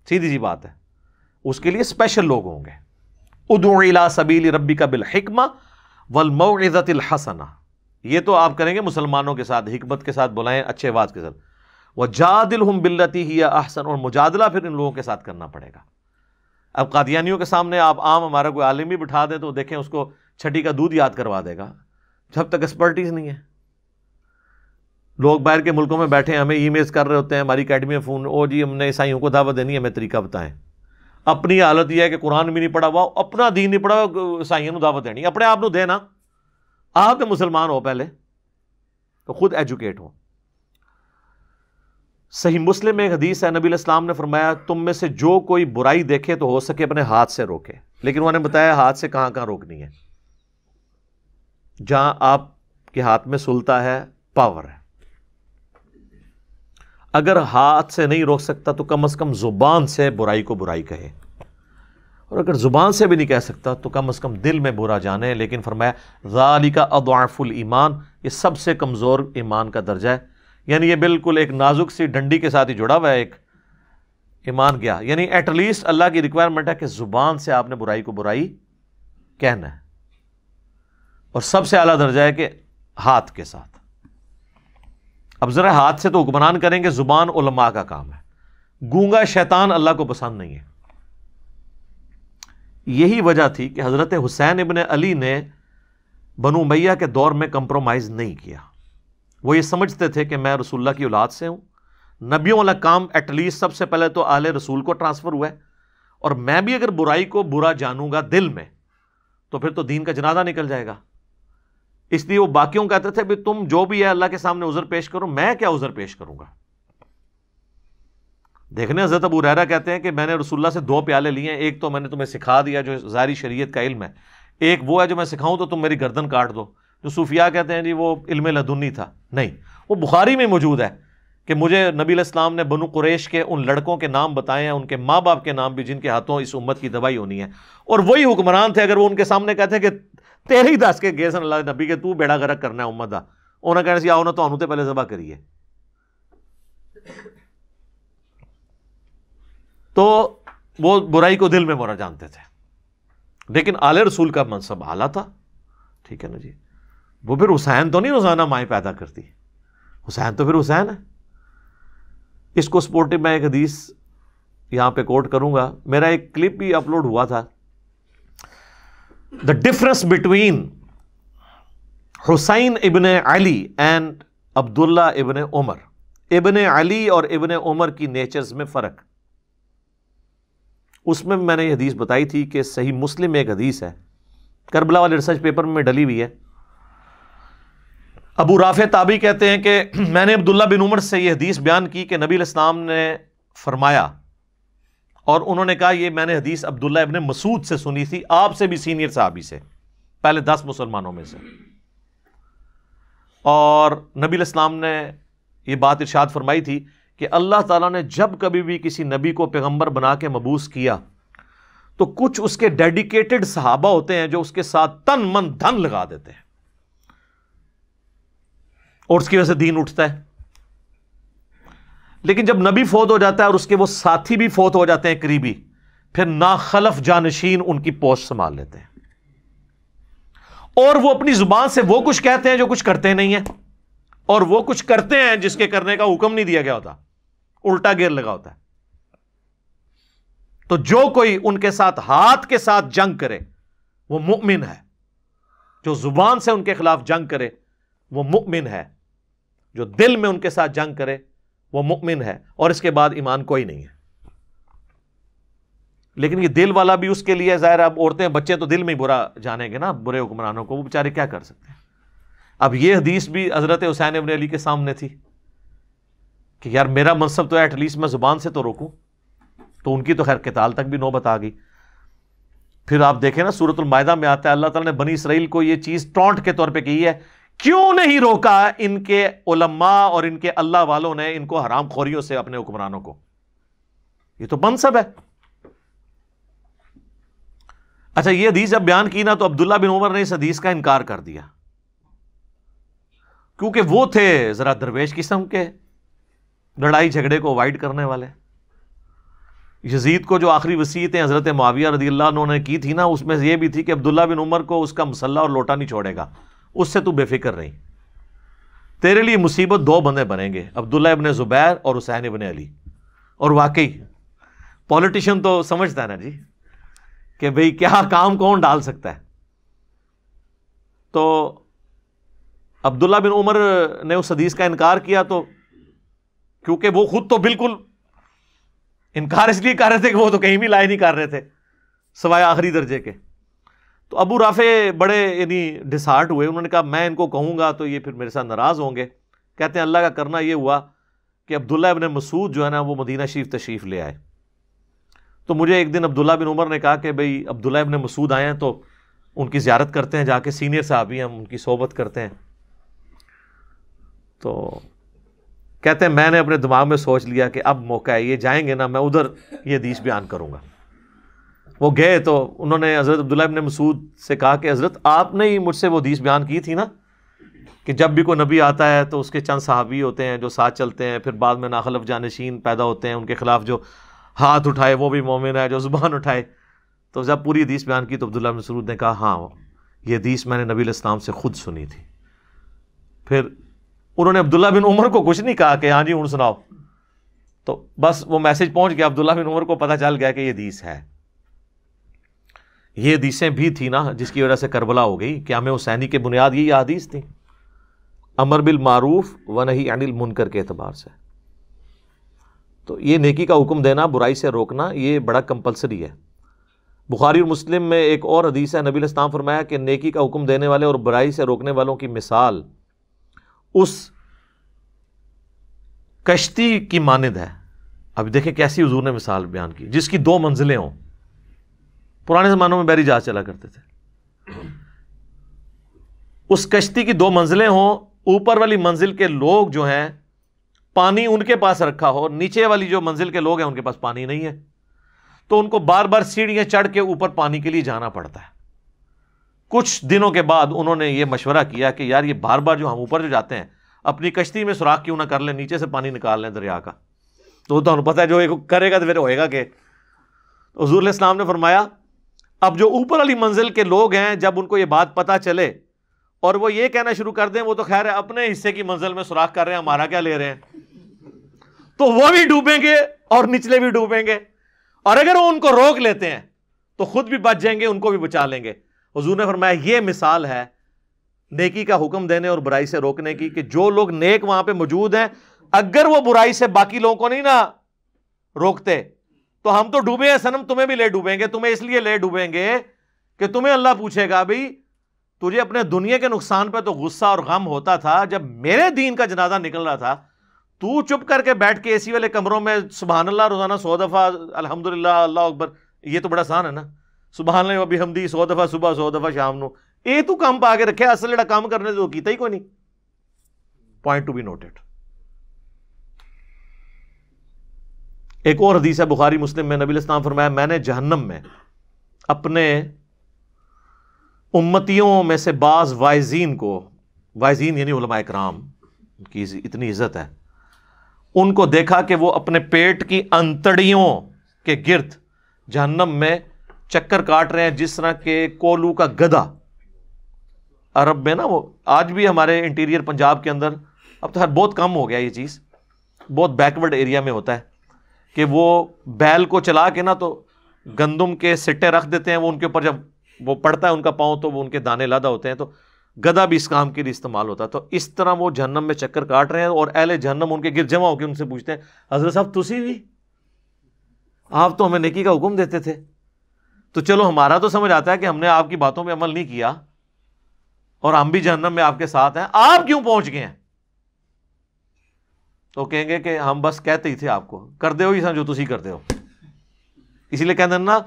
سیدھی سی بات ہے. اس کے لیے اسپیشل لوگ ہوں گے. ادعو الی سبیل ربک بالحکمہ والموعظۃ الحسنہ, یہ تو آپ کریں گے مسلمانوں کے ساتھ, حکمت کے ساتھ بلائیں, اچھے بات کے ساتھ. وجادلہم باللتی ہی احسن, اور مجادلہ پھر ان لوگوں کے ساتھ کرنا پڑے گا. اب قادیانیوں کے سامنے آپ عام ہمارا کوئی عالم بھی بٹھا دیں تو دیکھیں اس کو چھٹی کا دودھ یاد کروا دے گا, جب تک ایکسپرٹیز نہیں ہے. لوگ باہر کے ملکوں میں بیٹھے ہمیں ای میلز کر رہے ہوتے ہیں, ہماری اکیڈمی میں فون, او جی ہم نے عیسائیوں کو دعوت دینی ہے, ہمیں طریقہ بتائیں. اپنی حالت یہ ہے کہ قرآن بھی نہیں پڑھا ہوا, اپنا دین نہیں پڑھا ہوا, عیسائیوں کو دعوت دینی, اپنے آپ کو دینا. آپ تو مسلمان ہو پہلے تو خود ایجوکیٹ ہو. صحیح مسلم میں ایک حدیث ہے, نبی علیہ السلام نے فرمایا تم میں سے جو کوئی برائی دیکھے تو ہو سکے اپنے ہاتھ سے روکے. لیکن انہوں نے بتایا ہاتھ سے کہاں کہاں روکنی ہے. جہاں آپ کے ہاتھ میں سلطہ ہے, پاور ہے. اگر ہاتھ سے نہیں روک سکتا تو کم از کم زبان سے برائی کو برائی کہے, اور اگر زبان سے بھی نہیں کہہ سکتا تو کم از کم دل میں برا جانے. لیکن فرمایا ذالک اضعف الایمان, یہ سب سے کمزور ایمان کا درجہ ہے. یعنی یہ بالکل ایک نازک سی ڈنڈی کے ساتھ ہی جڑا ہوا ہے ایک ایمان گیا. یعنی ایٹ لیسٹ اللہ کی ریکوائرمنٹ ہے کہ زبان سے آپ نے برائی کو برائی کہنا ہے, اور سب سے اعلیٰ درجہ ہے کہ ہاتھ کے ساتھ. اب ذرا ہاتھ سے تو حکمران کریں گے, زبان علماء کا کام ہے. گونگا شیطان اللہ کو پسند نہیں ہے. یہی وجہ تھی کہ حضرت حسین ابن علی نے بنو امیہ کے دور میں کمپرومائز نہیں کیا. وہ یہ سمجھتے تھے کہ میں رسول اللہ کی اولاد سے ہوں, نبیوں والا کام ایٹ لیسٹ سب سے پہلے تو آل رسول کو ٹرانسفر ہوا ہے, اور میں بھی اگر برائی کو برا جانوں گا دل میں تو پھر تو دین کا جنازہ نکل جائے گا. اس لیے وہ باقیوں کہتے تھے بھی تم جو بھی ہے اللہ کے سامنے عذر پیش کرو, میں کیا عذر پیش کروں گا. دیکھنے حضرت ابو ہریرہ کہتے ہیں کہ میں نے رسول اللہ سے 2 پیالے لیے ہیں, ایک تو میں نے تمہیں سکھا دیا جو ظاہری شریعت کا علم ہے, ایک وہ ہے جو میں سکھاؤں تو تم میری گردن کاٹ دو. جو صوفیاء کہتے ہیں جی وہ علم لدنی تھا, نہیں, وہ بخاری میں موجود ہے کہ مجھے نبی علیہ السلام نے بنو قریش کے ان لڑکوں کے نام بتائے ہیں, ان کے ماں باپ کے نام بھی, جن کے ہاتھوں اس امت کی دوائی ہونی ہے, اور وہی حکمران تھے. اگر وہ ان کے سامنے کہتے ہیں کہ تیرے ہی دس کے گئے سن اللہ نبی کہ تو بیڑا غرق کرنا ہے امت دا، انہاں کہنا سی آؤ نا تانوں تے پہلے ذبح کریے. تو وہ برائی کو دل میں برا جانتے تھے، لیکن آل رسول کا منصب اعلیٰ تھا. ٹھیک ہے نا جی. وہ پھر حسین تو نہیں روزانہ مائیں پیدا کرتی، حسین تو پھر حسین ہے. اس کو سپورٹو میں ایک حدیث یہاں پہ کوٹ کروں گا، میرا ایک کلپ بھی اپلوڈ ہوا تھا. دا ڈفرنس بٹوین حسین ابن علی اینڈ عبداللہ ابن عمر. ابن علی اور ابن عمر کی نیچرز میں فرق. اس میں نے یہ حدیث بتائی تھی کہ صحیح مسلم میں ایک حدیث ہے، کربلا والے ریسرچ پیپر میں ڈلی ہوئی ہے. ابو رافع تابعی کہتے ہیں کہ میں نے عبداللہ بن عمر سے یہ حدیث بیان کی کہ نبی علیہ السلام نے فرمایا، اور انہوں نے کہا یہ میں نے حدیث عبداللہ ابن مسعود سے سنی تھی، آپ سے بھی سینئر صحابی سے، پہلے 10 مسلمانوں میں سے. اور نبی علیہ السلام نے یہ بات ارشاد فرمائی تھی کہ اللہ تعالیٰ نے جب کبھی بھی کسی نبی کو پیغمبر بنا کے مبعوث کیا تو کچھ اس کے ڈیڈیکیٹڈ صحابہ ہوتے ہیں جو اس کے ساتھ تن من دھن لگا دیتے ہیں، اور اس کی وجہ سے دین اٹھتا ہے. لیکن جب نبی فوت ہو جاتا ہے اور اس کے وہ ساتھی بھی فوت ہو جاتے ہیں قریبی، پھر ناخلف جانشین ان کی پوسٹ سنبھال لیتے ہیں، اور وہ اپنی زبان سے وہ کچھ کہتے ہیں جو کچھ کرتے نہیں ہیں، اور وہ کچھ کرتے ہیں جس کے کرنے کا حکم نہیں دیا گیا ہوتا، الٹا گیئر لگا ہوتا ہے. تو جو کوئی ان کے ساتھ ہاتھ کے ساتھ جنگ کرے وہ مؤمن ہے، جو زبان سے ان کے خلاف جنگ کرے وہ مؤمن ہے، جو دل میں ان کے ساتھ جنگ کرے وہ مؤمن ہے، اور اس کے بعد ایمان کوئی نہیں ہے. لیکن یہ دل والا بھی اس کے لیے ظاہر ہے، اب عورتیں بچے تو دل میں ہی برا جانیں گے نا برے حکمرانوں کو، وہ بیچارے کیا کر سکتے ہیں. اب یہ حدیث بھی حضرت حسین ابن علی کے سامنے تھی کہ یار میرا منصب تو ہے ایٹ لیسٹ میں زبان سے تو روکوں، تو ان کی تو خیر قتال تک بھی نوبت آ گئی. پھر آپ دیکھیں نا سورۃ المائدہ میں آتا ہے اللہ تعالیٰ نے بنی اسرائیل کو یہ چیز ٹونٹ کے طور پہ کی ہے، کیوں نہیں روکا ان کے علماء اور ان کے اللہ والوں نے ان کو حرام خوریوں سے اپنے حکمرانوں کو. یہ تو منصب ہے. اچھا یہ حدیث جب بیان کی نا تو عبداللہ بن عمر نے اس حدیث کا انکار کر دیا، کیونکہ وہ تھے ذرا درویش قسم کے، لڑائی جھگڑے کو اوائڈ کرنے والے. یزید کو جو آخری وصیتیں حضرت معاویہ رضی اللہ عنہ نے کی تھی نا، اس میں یہ بھی تھی کہ عبداللہ بن عمر کو اس کا مسلح اور لوٹا نہیں چھوڑے گا، اس سے تو بے فکر رہی، تیرے لیے مصیبت 2 بندے بنیں گے، عبداللہ ابن زبیر اور حسین ابن علی. اور واقعی پولیٹیشین تو سمجھتا ہے نا جی کہ بھئی کیا کام کون ڈال سکتا ہے. تو عبداللہ بن عمر نے اس حدیث کا انکار کیا، تو کیونکہ وہ خود تو بالکل انکار اس لیے کر رہے تھے کہ وہ تو کہیں بھی لائے نہیں کر رہے تھے سوائے آخری درجے کے. تو ابو رافع بڑے یعنی ڈسہارٹ ہوئے، انہوں نے کہا میں ان کو کہوں گا تو یہ پھر میرے ساتھ ناراض ہوں گے. کہتے ہیں اللہ کا کرنا یہ ہوا کہ عبداللہ ابن مسعود جو ہے نا وہ مدینہ شریف تشریف لے آئے. تو مجھے ایک دن عبداللہ بن عمر نے کہا کہ بھئی عبداللہ ابن مسعود آئے ہیں تو ان کی زیارت کرتے ہیں، جا کے سینئر صحابی ہیں ہم ان کی صحبت کرتے ہیں. تو کہتے ہیں میں نے اپنے دماغ میں سوچ لیا کہ اب موقع ہے، یہ جائیں گے نا میں ادھر یہ حدیث بیان کروں گا. وہ گئے تو انہوں نے حضرت عبداللہ ابن مسعود سے کہا کہ حضرت آپ نے ہی مجھ سے وہ حدیث بیان کی تھی نا کہ جب بھی کوئی نبی آتا ہے تو اس کے چند صحابی ہوتے ہیں جو ساتھ چلتے ہیں، پھر بعد میں ناخلف جانشین پیدا ہوتے ہیں، ان کے خلاف جو ہاتھ اٹھائے وہ بھی مومن ہے، جو زبان اٹھائے. تو جب پوری حدیث بیان کی تو عبداللہ بن مسعود نے کہا ہاں یہ حدیث میں نے نبی علیہ السلام سے خود سنی تھی. پھر انہوں نے عبداللہ بن عمر کو کچھ نہیں کہا کہ ہاں جی ہوں سناؤ، تو بس وہ میسج پہنچ گیا، عبداللہ بن عمر کو پتہ چل گیا کہ یہ حدیث ہے. یہ حدیثیں بھی تھی نا جس کی وجہ سے کربلا ہو گئی، قیام حسینی کے بنیاد یہ حدیث تھی، امر بالمعروف و نہی عن المنکر کے اعتبار سے. تو یہ نیکی کا حکم دینا، برائی سے روکنا، یہ بڑا کمپلسری ہے. بخاری اور مسلم میں ایک اور حدیث ہے، نبی علیہ السلام فرمایا کہ نیکی کا حکم دینے والے اور برائی سے روکنے والوں کی مثال اس کشتی کی مانند ہے. اب دیکھیں کیسی حضور نے مثال بیان کی، جس کی 2 منزلیں ہوں. پرانے زمانوں میں بحری جہاز چلا کرتے تھے، اس کشتی کی 2 منزلیں ہوں، اوپر والی منزل کے لوگ جو ہیں پانی ان کے پاس رکھا ہو، نیچے والی جو منزل کے لوگ ہیں ان کے پاس پانی نہیں ہے، تو ان کو بار بار سیڑھیاں چڑھ کے اوپر پانی کے لیے جانا پڑتا ہے. کچھ دنوں کے بعد انہوں نے یہ مشورہ کیا کہ یار یہ بار بار جو ہم اوپر جو جاتے ہیں اپنی کشتی میں سوراخ کیوں نہ کر لیں, نیچے سے پانی نکال لیں دریا کا, تو تمہیں پتہ ہے جو کرے گا تو پھر ہوئے گا کہ. حضور علیہ السلام نے فرمایا اب جو اوپر والی منزل کے لوگ ہیں جب ان کو یہ بات پتہ چلے اور وہ یہ کہنا شروع کر دیں وہ تو خیر ہے اپنے حصے کی منزل میں سوراخ کر رہے ہیں, ہمارا کیا لے رہے ہیں, تو وہ بھی ڈوبیں گے اور نچلے بھی ڈوبیں گے. اور اگر وہ ان کو روک لیتے ہیں تو خود بھی بچ جائیں گے, ان کو بھی بچا لیں گے. حضور نے فرمایا یہ مثال ہے نیکی کا حکم دینے اور برائی سے روکنے کی, کہ جو لوگ نیک وہاں پہ موجود ہیں اگر وہ برائی سے باقی لوگوں کو نہیں نہ روکتے تو ہم تو ڈوبے ہیں صنم, تمہیں بھی لے ڈوبیں گے. تمہیں اس لیے لے ڈوبیں گے کہ تمہیں اللہ پوچھے گا بھئی تجھے اپنے دنیا کے نقصان پہ تو غصہ اور غم ہوتا تھا, جب میرے دین کا جنازہ نکل رہا تھا تو چپ کر کے بیٹھ کے اے سی والے کمروں میں سبحان اللہ روزانہ 100 دفعہ الحمدللہ اللہ اکبر, یہ تو بڑا آسان ہے نا, سبحان اللہ و بحمدی 100 دفعہ صبح 100 دفعہ شام نو, یہ تو کام پا کے رکھے, اصل جڑا کام کرنے سے وہ کیتا ہی کوئی نہیں. Point to be noted. ایک اور حدیث ہے بخاری مسلم میں, نبی علیہ السلام فرمایا میں نے جہنم میں اپنے امتیوں میں سے بعض وائزین کو, وائزین یعنی علماء اکرام, ان کی اتنی عزت ہے, ان کو دیکھا کہ وہ اپنے پیٹ کی انتڑیوں کے گرد جہنم میں چکر کاٹ رہے ہیں جس طرح کہ کولو کا گدھا. عرب میں نا وہ آج بھی ہمارے انٹیریئر پنجاب کے اندر, اب تو بہت کم ہو گیا یہ چیز, بہت بیکورڈ ایریا میں ہوتا ہے کہ وہ بیل کو چلا کے نا تو گندم کے سٹے رکھ دیتے ہیں, وہ ان کے اوپر جب وہ پڑتا ہے ان کا پاؤں تو وہ ان کے دانے لادا ہوتے ہیں, تو گدھا بھی اس کام کے لیے استعمال ہوتا ہے. تو اس طرح وہ جہنم میں چکر کاٹ رہے ہیں اور اہل جہنم ان کے گرد جمع ہو کے ان سے پوچھتے ہیں حضرت صاحب تسی بھی, آپ تو ہمیں نیکی کا حکم دیتے تھے, تو چلو ہمارا تو سمجھ آتا ہے کہ ہم نے آپ کی باتوں پہ عمل نہیں کیا اور ہم بھی جہنم میں آپ کے ساتھ ہیں, آپ کیوں پہنچ گئے ہیں؟ تو کہیں گے کہ ہم بس کہتے ہی تھے آپ کو, کر دے ہو ہی جو تسی کرتے ہو. اسی لیے کہتے ہیں نا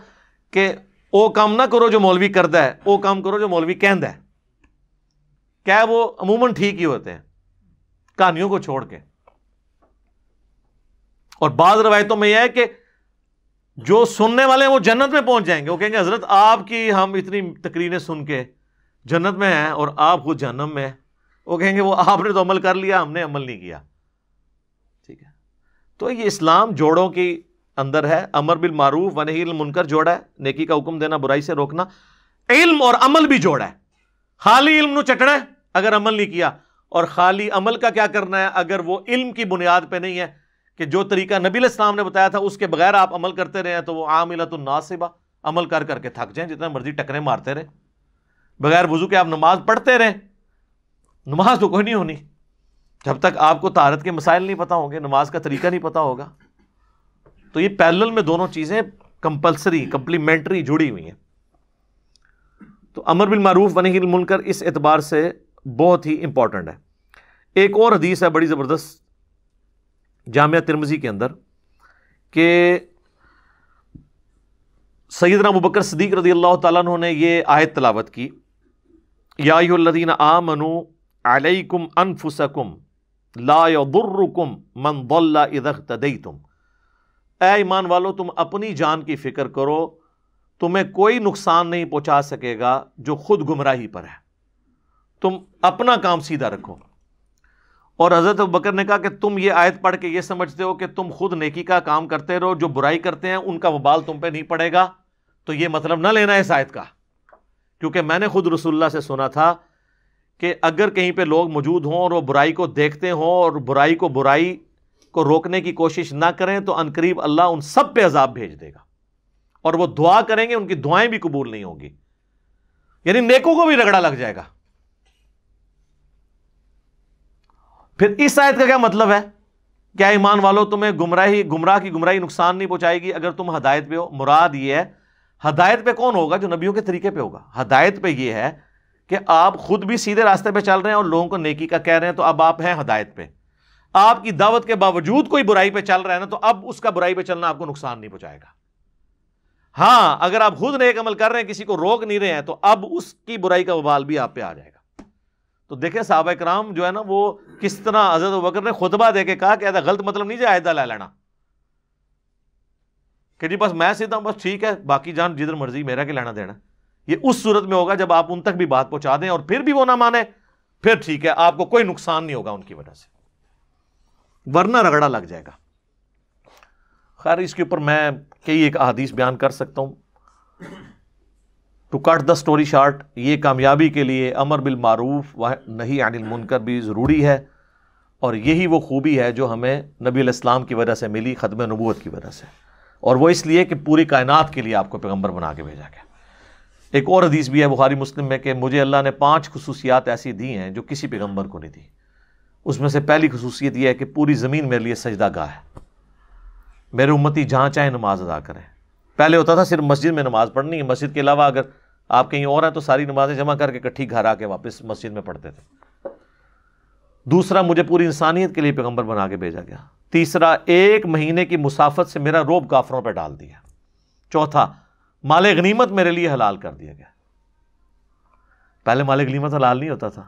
کہ او کام نہ کرو جو مولوی کردہ ہے, او کام کرو جو مولوی کہندہ ہے. کیا ہے وہ عموماً ٹھیک ہی ہوتے ہیں کہانیوں کو چھوڑ کے. اور بعض روایتوں میں یہ ہے کہ جو سننے والے ہیں وہ جنت میں پہنچ جائیں گے, وہ کہیں گے حضرت آپ کی ہم اتنی تقریریں سن کے جنت میں ہیں اور آپ خود جہنم میں ہیں. وہ کہیں گے وہ آپ نے تو عمل کر لیا, ہم نے عمل نہیں کیا. ٹھیک ہے, تو یہ اسلام جوڑوں کی اندر ہے, امر بالمعروف و نہی عن المنکر جوڑا ہے, نیکی کا حکم دینا برائی سے روکنا, علم اور عمل بھی جوڑا ہے. خالی علم نو چٹنا ہے اگر عمل نہیں کیا, اور خالی عمل کا کیا کرنا ہے اگر وہ علم کی بنیاد پہ نہیں ہے کہ جو طریقہ نبی علیہ السلام نے بتایا تھا اس کے بغیر آپ عمل کرتے رہے ہیں تو وہ عاملۃ ناصبہ, عمل کر کر کے تھک جائیں, جتنا مرضی ٹکرے مارتے رہے, بغیر وضو کے آپ نماز پڑھتے رہیں, نماز تو کوئی نہیں ہونی جب تک آپ کو طہارت کے مسائل نہیں پتا ہوں گے, نماز کا طریقہ نہیں پتا ہوگا. تو یہ پیرلل میں دونوں چیزیں کمپلسری کمپلیمنٹری جڑی ہوئی ہیں. تو امر بالمعروف و نہی عن المنکر اس اعتبار سے بہت ہی امپورٹنٹ ہے. ایک اور حدیث ہے بڑی زبردست جامعہ ترمذی کے اندر کہ سیدنا ابوبکر صدیق رضی اللہ تعالیٰ عنہ نے یہ آیت تلاوت کی, یا ایھا الذین آمنوا علیکم انفسکم لا یضرکم من ضل اذا اہتدیتم. اے ایمان والو تم اپنی جان کی فکر کرو, تمہیں کوئی نقصان نہیں پہنچا سکے گا جو خود گمراہی پر ہے, تم اپنا کام سیدھا رکھو. اور حضرت ابوبکر نے کہا کہ تم یہ آیت پڑھ کے یہ سمجھتے ہو کہ تم خود نیکی کا کام کرتے رہو, جو برائی کرتے ہیں ان کا وبال تم پہ نہیں پڑے گا, تو یہ مطلب نہ لینا اس آیت کا, کیونکہ میں نے خود رسول اللہ سے سنا تھا کہ اگر کہیں پہ لوگ موجود ہوں اور وہ برائی کو دیکھتے ہوں اور برائی کو روکنے کی کوشش نہ کریں تو عنقریب اللہ ان سب پہ عذاب بھیج دے گا, اور وہ دعا کریں گے ان کی دعائیں بھی قبول نہیں ہوں گی, یعنی نیکوں کو بھی رگڑا لگ جائے گا. پھر اس آیت کا کیا مطلب ہے؟ کیا ایمان والو تمہیں گمراہ کی گمراہی نقصان نہیں پہنچائے گی اگر تم ہدایت پہ ہو. مراد یہ ہے ہدایت پہ کون ہوگا؟ جو نبیوں کے طریقے پہ ہوگا. ہدایت پہ یہ ہے کہ آپ خود بھی سیدھے راستے پہ چل رہے ہیں اور لوگوں کو نیکی کا کہہ رہے ہیں, تو اب آپ ہیں ہدایت پہ. آپ کی دعوت کے باوجود کوئی برائی پہ چل رہا ہے نا, تو اب اس کا برائی پہ چلنا آپ کو نقصان نہیں پہنچائے گا. ہاں اگر آپ خود نیک عمل کر رہے ہیں, کسی کو روک نہیں رہے ہیں, تو اب اس کی برائی کا وبال بھی آپ پہ آ جائے گا. تو دیکھیں صحابہ کرام جو ہے نا وہ کس طرح حضرت ابوبکر نے خطبہ دے کے کہا کہ ایسا غلط مطلب نہیں جائے لے لینا کہ جی بس میں سیدھا بس ٹھیک ہے باقی جان جدھر مرضی, میرا کہ لینا دینا. یہ اس صورت میں ہوگا جب آپ ان تک بھی بات پہنچا دیں اور پھر بھی وہ نہ مانے، پھر ٹھیک ہے، آپ کو کوئی نقصان نہیں ہوگا ان کی وجہ سے، ورنہ رگڑا لگ جائے گا۔ خیر اس کے اوپر میں کئی ایک احادیث بیان کر سکتا ہوں۔ To cut the story short, یہ کامیابی کے لیے امر بالمعروف و نہی عن المنکر بھی ضروری ہے، اور یہی وہ خوبی ہے جو ہمیں نبی علیہ السلام کی وجہ سے ملی، ختم نبوت کی وجہ سے، اور وہ اس لیے کہ پوری کائنات کے لیے آپ کو پیغمبر بنا کے بھیجا گیا۔ ایک اور حدیث بھی ہے بخاری مسلم میں کہ مجھے اللہ نے 5 خصوصیات ایسی دی ہیں جو کسی پیغمبر کو نہیں دی۔ اس میں سے پہلی خصوصیت یہ ہے کہ پوری زمین میرے لیے سجدہ گاہ ہے، میرے امتی جہاں چاہیں نماز ادا کریں۔ پہلے ہوتا تھا صرف مسجد میں نماز پڑھنی ہے، مسجد کے علاوہ اگر آپ کہیں اور ہیں تو ساری نمازیں جمع کر کے اکٹھی گھر آ کے واپس مسجد میں پڑھتے تھے۔ دوسرا، مجھے پوری انسانیت کے لیے پیغمبر بنا کے بھیجا گیا۔ تیسرا، 1 مہینے کی مسافت سے میرا رعب کافروں پہ ڈال دیا۔ چوتھا، مال غنیمت میرے لیے حلال کر دیا گیا، پہلے مال غنیمت حلال نہیں ہوتا تھا۔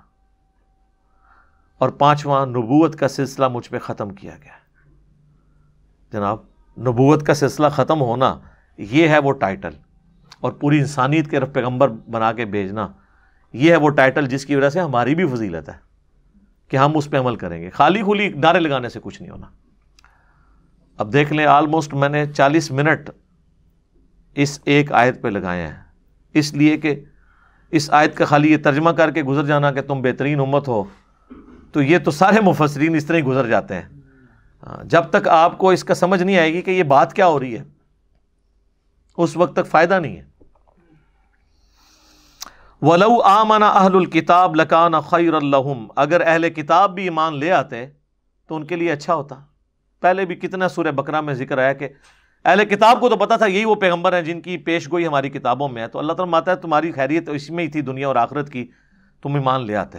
اور 5واں، نبوت کا سلسلہ مجھ پہ ختم کیا گیا۔ جناب، نبوت کا سلسلہ ختم ہونا، یہ ہے وہ ٹائٹل، اور پوری انسانیت کے طرف پیغمبر بنا کے بھیجنا، یہ ہے وہ ٹائٹل جس کی وجہ سے ہماری بھی فضیلت ہے کہ ہم اس پہ عمل کریں گے۔ خالی کھلی نعرے لگانے سے کچھ نہیں ہونا۔ اب دیکھ لیں، آلموسٹ میں نے 40 منٹ اس ایک آیت پہ لگائے ہیں، اس لیے کہ اس آیت کا خالی یہ ترجمہ کر کے گزر جانا کہ تم بہترین امت ہو، تو یہ تو سارے مفسرین اس طرح ہی گزر جاتے ہیں۔ جب تک آپ کو اس کا سمجھ نہیں آئے گی کہ یہ بات کیا ہو رہی ہے، اس وقت تک فائدہ نہیں ہے۔ وَلَوْ آمَنَ أَهْلُ الْكِتَابِ لَكَانَ خَيْرًا لَهُمْ، اگر اہل کتاب بھی ایمان لے آتے تو ان کے لیے اچھا ہوتا۔ پہلے بھی کتنا سورہ بقرہ میں ذکر آیا کہ اہل کتاب کو تو پتا تھا یہی وہ پیغمبر ہیں جن کی پیش گوئی ہماری کتابوں میں ہے، تو اللہ تعالیٰ ماتا ہے تمہاری خیریت اس میں ہی تھی، دنیا اور آخرت کی، تم ایمان لے آتے۔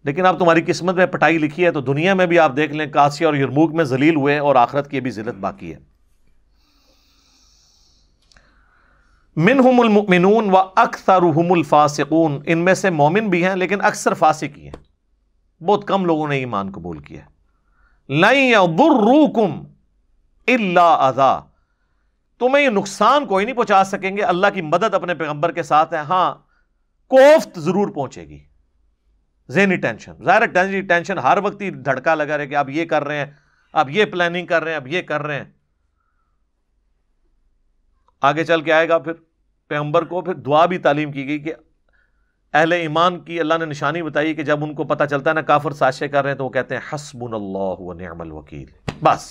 لیکن اب تمہاری قسمت میں پٹائی لکھی ہے، تو دنیا میں بھی آپ دیکھ لیں قاسیہ اور یرموک میں ذلیل ہوئے، اور آخرت کی بھی ذلت باقی ہے۔ منہم المؤمنون واکثرهم الفاسقون، ان میں سے مومن بھی ہیں لیکن اکثر فاسق ہی ہیں، بہت کم لوگوں نے ایمان قبول کیا۔ لن یضروکم الا اذی، تمہیں یہ نقصان کوئی نہیں پہنچا سکیں گے، اللہ کی مدد اپنے پیغمبر کے ساتھ ہے، ہاں کوفت ضرور پہنچے گی، ذہنی ٹینشن، ظاہر ہے ٹینشن ہر وقت ہی دھڑکا لگا رہے کہ آپ یہ کر رہے ہیں، آپ یہ پلاننگ کر رہے ہیں، آپ یہ کر رہے ہیں۔ آگے چل کے آئے گا پھر پیغمبر کو پھر دعا بھی تعلیم کی گئی کہ اہل ایمان کی اللہ نے نشانی بتائی کہ جب ان کو پتہ چلتا ہے نا کافر سازشیں کر رہے ہیں تو وہ کہتے ہیں حسبنا اللہ و نعم الوکیل، بس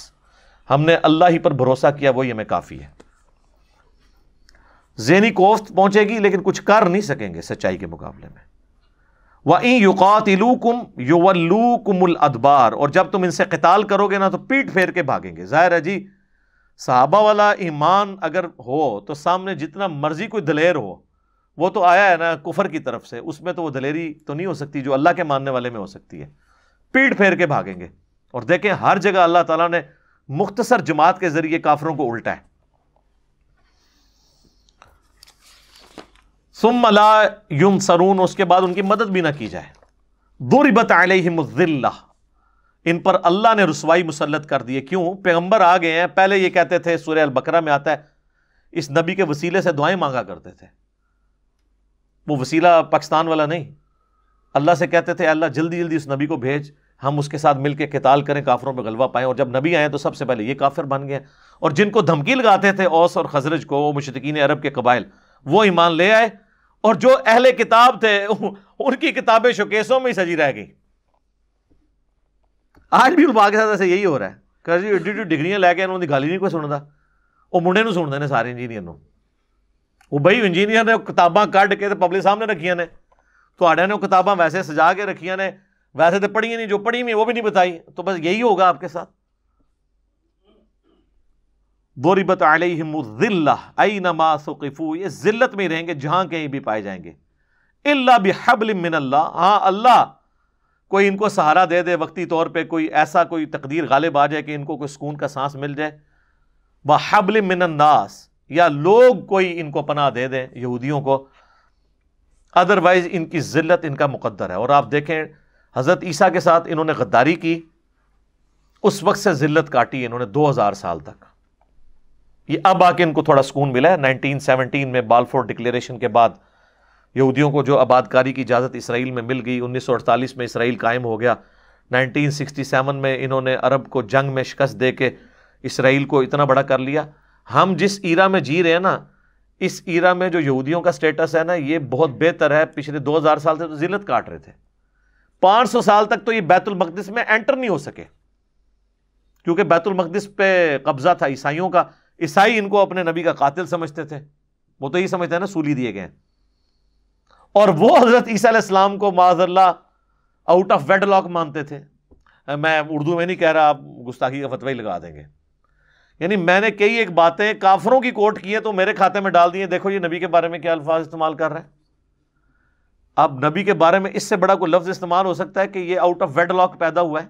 ہم نے اللہ ہی پر بھروسہ کیا، وہی ہمیں کافی ہے۔ ذہنی کوفت پہنچے گی لیکن کچھ کر نہیں سکیں گے سچائی کے مقابلے میں۔ وَإِن يُقَاتِلُوكُمْ يُوَلُّوكُمُ الْأَدْبَارَ، اور جب تم ان سے قتال کرو گے نا تو پیٹ پھیر کے بھاگیں گے۔ ظاہر ہے جی صحابہ والا ایمان اگر ہو تو سامنے جتنا مرضی کوئی دلیر ہو، وہ تو آیا ہے نا کفر کی طرف سے، اس میں تو وہ دلیری تو نہیں ہو سکتی جو اللہ کے ماننے والے میں ہو سکتی ہے۔ پیٹ پھیر کے بھاگیں گے، اور دیکھیں ہر جگہ اللہ تعالیٰ نے مختصر جماعت کے ذریعے کافروں کو الٹا ہے۔ ثم لا ينصرون، اس کے بعد ان کی مدد بھی نہ کی جائے۔ ضربت علیہم الذلہ، ان پر اللہ نے رسوائی مسلط کر دی ہے۔ کیوں؟ پیغمبر آ گئے ہیں، پہلے یہ کہتے تھے، سورہ البقرہ میں آتا ہے اس نبی کے وسیلے سے دعائیں مانگا کرتے تھے، وہ وسیلہ پاکستان والا نہیں، اللہ سے کہتے تھے اللہ جلدی جلدی اس نبی کو بھیج، ہم اس کے ساتھ مل کے قتال کریں، کافروں پہ غلبہ پائیں۔ اور جب نبی آئے تو سب سے پہلے یہ کافر بن گئے، اور جن کو دھمکی لگاتے تھے اوس اور خزرج کو، وہ مشرکین عرب کے قبائل، وہ ایمان لے آئے، اور جو اہل کتاب تھے ان کی کتابیں شوکیسوں میں ہی سجی رہ گئی۔ آج بھی علماء کے ساتھ ایسے یہی ہو رہا ہے کہ جی ایڈی ڈگریاں لے کے انہوں نے گالی نہیں کوئی سنتا، وہ منڈے نو سنتے ہیں سارے انجینئر نو، وہ بھائی انجینئر نے کتاباں کڈ کے پبلک سامنے رکھیاں نے، تھوڑے نے کتاباں ویسے سجا کے رکھیاں نے، ویسے تو پڑھی نہیں، جو پڑھی ہوئی وہ بھی نہیں بتائی، تو بس یہی ہوگا آپ کے ساتھ۔ ضربت علیہم الذلہ اینما ثقفوا، یہ ذلت میں رہیں گے جہاں کہیں بھی پائے جائیں گے۔ الا بحبل من اللہ، ہاں اللہ کوئی ان کو سہارا دے دے، وقتی طور پہ کوئی ایسا کوئی تقدیر غالب آ جائے کہ ان کو کوئی سکون کا سانس مل جائے۔ وحبل من الناس، یا لوگ کوئی ان کو پناہ دے دیں یہودیوں کو، ادروائز ان کی ذلت ان کا مقدر ہے۔ اور آپ دیکھیں حضرت عیسیٰ کے ساتھ انہوں نے غداری کی، اس وقت سے ذلت کاٹی انہوں نے 2000 سال تک۔ یہ اب آ کے ان کو تھوڑا سکون ملا ہے 1917 میں بالفور ڈکلیریشن کے بعد یہودیوں کو جو آباد کاری کی اجازت اسرائیل میں مل گئی، 1948 میں اسرائیل قائم ہو گیا، 1967 میں انہوں نے عرب کو جنگ میں شکست دے کے اسرائیل کو اتنا بڑا کر لیا۔ ہم جس ایرا میں جی رہے ہیں نا، اس ایرا میں جو یہودیوں کا سٹیٹس ہے نا، یہ بہت بہتر ہے۔ پچھلے 2000 سال سے تو ذلت کاٹ رہے تھے، 500 سال تک تو یہ بیت المقدس میں انٹر نہیں ہو سکے، کیونکہ بیت المقدس پہ قبضہ تھا عیسائیوں کا۔ عیسائی ان کو اپنے نبی کا قاتل سمجھتے تھے، وہ تو یہی سمجھتے ہیں نا سولی دیے گئے، اور وہ حضرت عیسیٰ علیہ السلام کو معاذ اللہ آؤٹ آف ویڈ لاک مانتے تھے۔ میں اردو میں نہیں کہہ رہا، آپ گستاخی کا فتوی لگا دیں گے۔ یعنی میں نے کئی ایک باتیں کافروں کی کوٹ کی ہیں تو میرے کھاتے میں ڈال دیے، دیکھو یہ نبی کے بارے میں کیا الفاظ استعمال کر رہے ہیں۔ اب نبی کے بارے میں اس سے بڑا کوئی لفظ استعمال ہو سکتا ہے کہ یہ آؤٹ آف ویڈ لاک پیدا ہوا ہے؟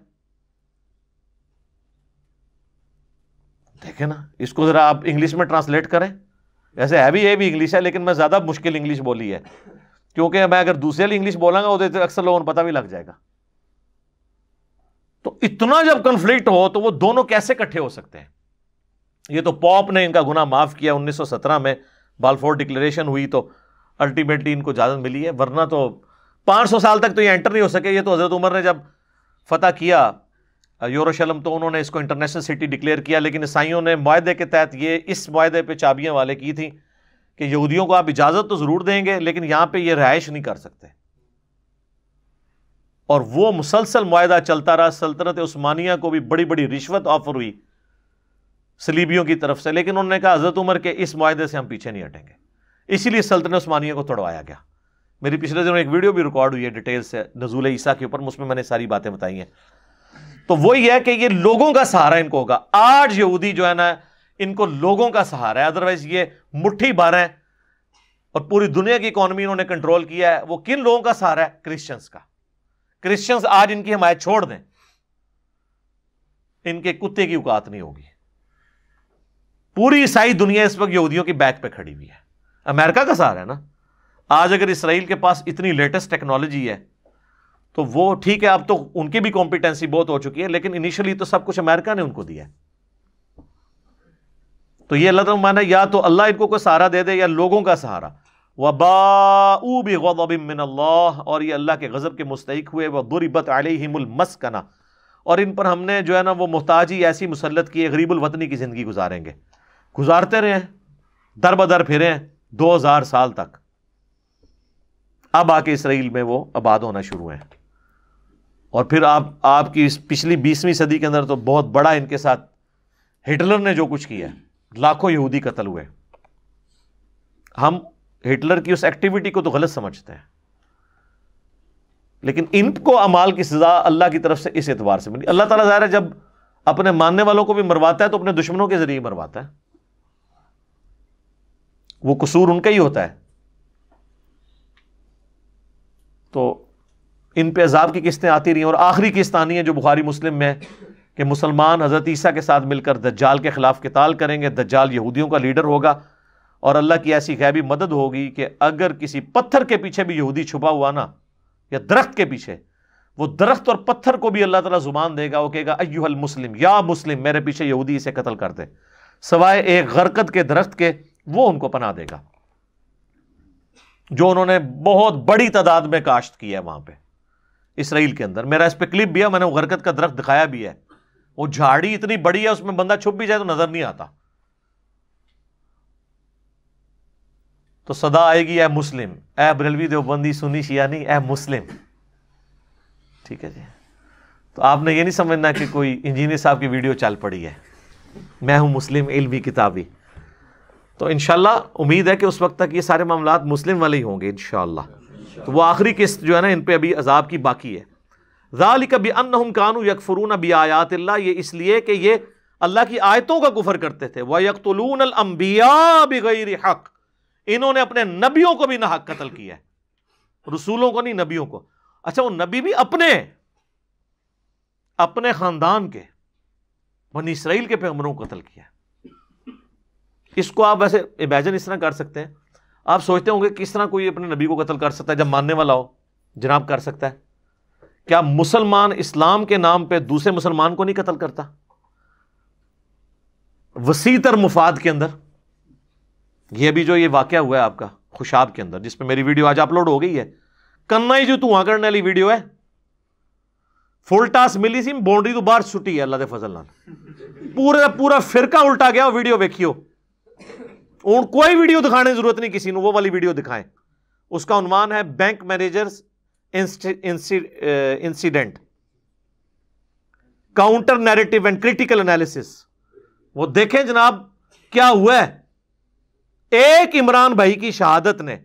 دیکھیں نا، اس کو ذرا آپ انگلش میں ٹرانسلیٹ کریں۔ ایسے ہے بھی انگلش ہے، لیکن میں زیادہ مشکل انگلش بولی ہے، کیونکہ میں اگر دوسرے لیے انگلش بولاں گا تو اکثر لوگوں کو پتہ بھی لگ جائے گا۔ تو اتنا جب کنفلکٹ ہو تو وہ دونوں کیسے اکٹھے ہو سکتے ہیں؟ یہ تو پوپ نے ان کا گناہ معاف کیا 1917 میں، بالفور ڈکلیریشن ہوئی تو الٹیمیٹلی ان کو اجازت ملی ہے، ورنہ تو 500 سال تک تو یہ انٹر نہیں ہو سکے۔ یہ تو حضرت عمر نے جب فتح کیا یروشلم تو انہوں نے اس کو انٹرنیشنل سٹی ڈکلیئر کیا، لیکن عیسائیوں نے معاہدے کے تحت یہ اس معاہدے پہ چابیاں والے کی تھیں کہ یہودیوں کو آپ اجازت تو ضرور دیں گے لیکن یہاں پہ یہ رہائش نہیں کر سکتے، اور وہ مسلسل معاہدہ چلتا رہا۔ سلطنت عثمانیہ کو بھی بڑی بڑی رشوت آفر ہوئی صلیبیوں کی طرف سے، لیکن انہوں نے کہا حضرت عمر کے اس معاہدے سے ہم پیچھے نہیں ہٹیں گے، اسی لیے سلطنت عثمانیہ کو توڑوایا گیا۔ میری پچھلے دنوں ایک ویڈیو بھی ریکارڈ ہوئی ہے ڈیٹیل سے نزول عیسیٰ کے اوپر، اس میں میں نے ساری باتیں بتائی ہیں۔ تو وہی ہے کہ یہ لوگوں کا سہارا ان کو ہوگا۔ آج یہودی جو ہے نا، ان کو لوگوں کا سہارا ہے، ادروائز یہ مٹھی بھر ہیں، اور پوری دنیا کی اکانومی انہوں نے کنٹرول کیا ہے۔ وہ کن لوگوں کا سہارا ہے؟ کرسچنز کا۔ کرسچنز آج ان کی حمایت چھوڑ دیں، ان کے کتے کی اوقات نہیں ہوگی۔ پوری عیسائی دنیا اس وقت یہودیوں کی بیک پہ کھڑی ہوئی ہے، امریکہ کا سہارا ہے نا۔ آج اگر اسرائیل کے پاس اتنی لیٹسٹ ٹیکنالوجی ہے تو وہ ٹھیک ہے، اب تو ان کی بھی کمپیٹنسی بہت ہو چکی ہے، لیکن انیشلی تو سب کچھ امریکہ نے ان کو دیا ہے۔ تو یہ اللہ تعالیٰ مانا، یا تو اللہ ان کو کوئی سہارا دے دے یا لوگوں کا سہارا۔ وَبَاءُوا بِغَضَبٍ مِّنَ اللَّهِ، اور یہ اللہ کے غضب کے مستحق ہوئے۔ وَضُرِبَتْ عَلَيْهِمُ الْمَسْكَنَةُ، اور ان پر ہم نے جو ہے نا وہ محتاجی ایسی مسلط کی ہے، غریب الوطنی کی زندگی گزاریں گے، گزارتے رہے ہیں، در بدر پھرے ہیں 2000 سال تک۔ اب آ کے اسرائیل میں وہ آباد ہونا شروع ہیں، اور پھر آپ کی اس پچھلی 20ویں صدی کے اندر تو بہت بڑا ان کے ساتھ ہٹلر نے جو کچھ کیا، لاکھوں یہودی قتل ہوئے۔ ہم ہٹلر کی اس ایکٹیویٹی کو تو غلط سمجھتے ہیں، لیکن ان کو اعمال کی سزا اللہ کی طرف سے اس اعتبار سے ملی۔ اللہ تعالیٰ ظاہر ہے جب اپنے ماننے والوں کو بھی مرواتا ہے تو اپنے دشمنوں کے ذریعے مرواتا ہے، وہ قصور ان کا ہی ہوتا ہے۔ تو ان پہ عذاب کی قسطیں آتی رہی ہیں، اور آخری قسط آنی ہے جو بخاری مسلم میں کہ مسلمان حضرت عیسیٰ کے ساتھ مل کر دجال کے خلاف قتال کریں گے۔ دجال یہودیوں کا لیڈر ہوگا، اور اللہ کی ایسی غیبی مدد ہوگی کہ اگر کسی پتھر کے پیچھے بھی یہودی چھپا ہوا نا، یا درخت کے پیچھے، وہ درخت اور پتھر کو بھی اللہ تعالیٰ زبان دے گا، وہ کہے گا ایھا المسلم، یا مسلم، میرے پیچھے یہودی، اسے قتل کر دے، سوائے ایک غرقد کے درخت کے، وہ ان کو پناہ دے گا جو انہوں نے بہت بڑی تعداد میں کاشت کی ہے وہاں پہ اسرائیل کے اندر۔ میرا اس پہ کلپ بھی ہے، میں نے وہ غرقد کا درخت دکھایا بھی ہے، وہ جھاڑی اتنی بڑی ہے اس میں بندہ چھپ بھی جائے تو نظر نہیں آتا۔ تو صدا آئے گی اے مسلم، اے بریلوی دیوبندی سنی شیعہ نہیں، اے مسلم، ٹھیک ہے جی۔ تو آپ نے یہ نہیں سمجھنا کہ کوئی انجینئر صاحب کی ویڈیو چل پڑی ہے، میں ہوں مسلم علمی کتابی۔ تو انشاءاللہ امید ہے کہ اس وقت تک یہ سارے معاملات مسلم والے ہی ہوں گے انشاءاللہ۔ تو وہ آخری قسط جو ہے نا ان پہ ابھی عذاب کی باقی ہے۔ ذالک بانہم کانوا یکفرون بآیات اللہ، یہ اس لیے کہ یہ اللہ کی آیتوں کا کفر کرتے تھے۔ ویقتلون الانبیاء بغیر حق، انہوں نے اپنے نبیوں کو بھی ناحق قتل کیا ہے، رسولوں کو نہیں، نبیوں کو۔ اچھا وہ نبی بھی اپنے خاندان کے، بنی اسرائیل کے پیغمبروں کو قتل کیا ہے۔ اس کو آپ ویسے امیجن اس طرح کر سکتے ہیں، آپ سوچتے ہوں گے کس طرح کوئی اپنے نبی کو قتل کر سکتا ہے جب ماننے والا ہو؟ جناب کر سکتا ہے۔ کیا مسلمان اسلام کے نام پہ دوسرے مسلمان کو نہیں قتل کرتا؟ وسیع تر مفاد کے اندر یہ بھی جو یہ واقعہ ہوا ہے آپ کا خوشاب کے اندر، جس پہ میری ویڈیو آج اپلوڈ ہو گئی ہے، کنا ہی جو تو کرنے والی ویڈیو ہے، فل ٹاس ملی سی باؤنڈری تو باہر چھٹی ہے اللہ دے فضل نال، پورا فرقہ الٹا گیا. ویڈیو ویکھیو، کوئی ویڈیو دکھانے کی ضرورت نہیں کسی نے، وہ والی ویڈیو دکھائیں. اس کا عنوان ہے bank managers incident counter narrative and critical analysis. وہ دیکھیں جناب کیا ہوا ہے. ایک عمران بھائی کی شہادت نے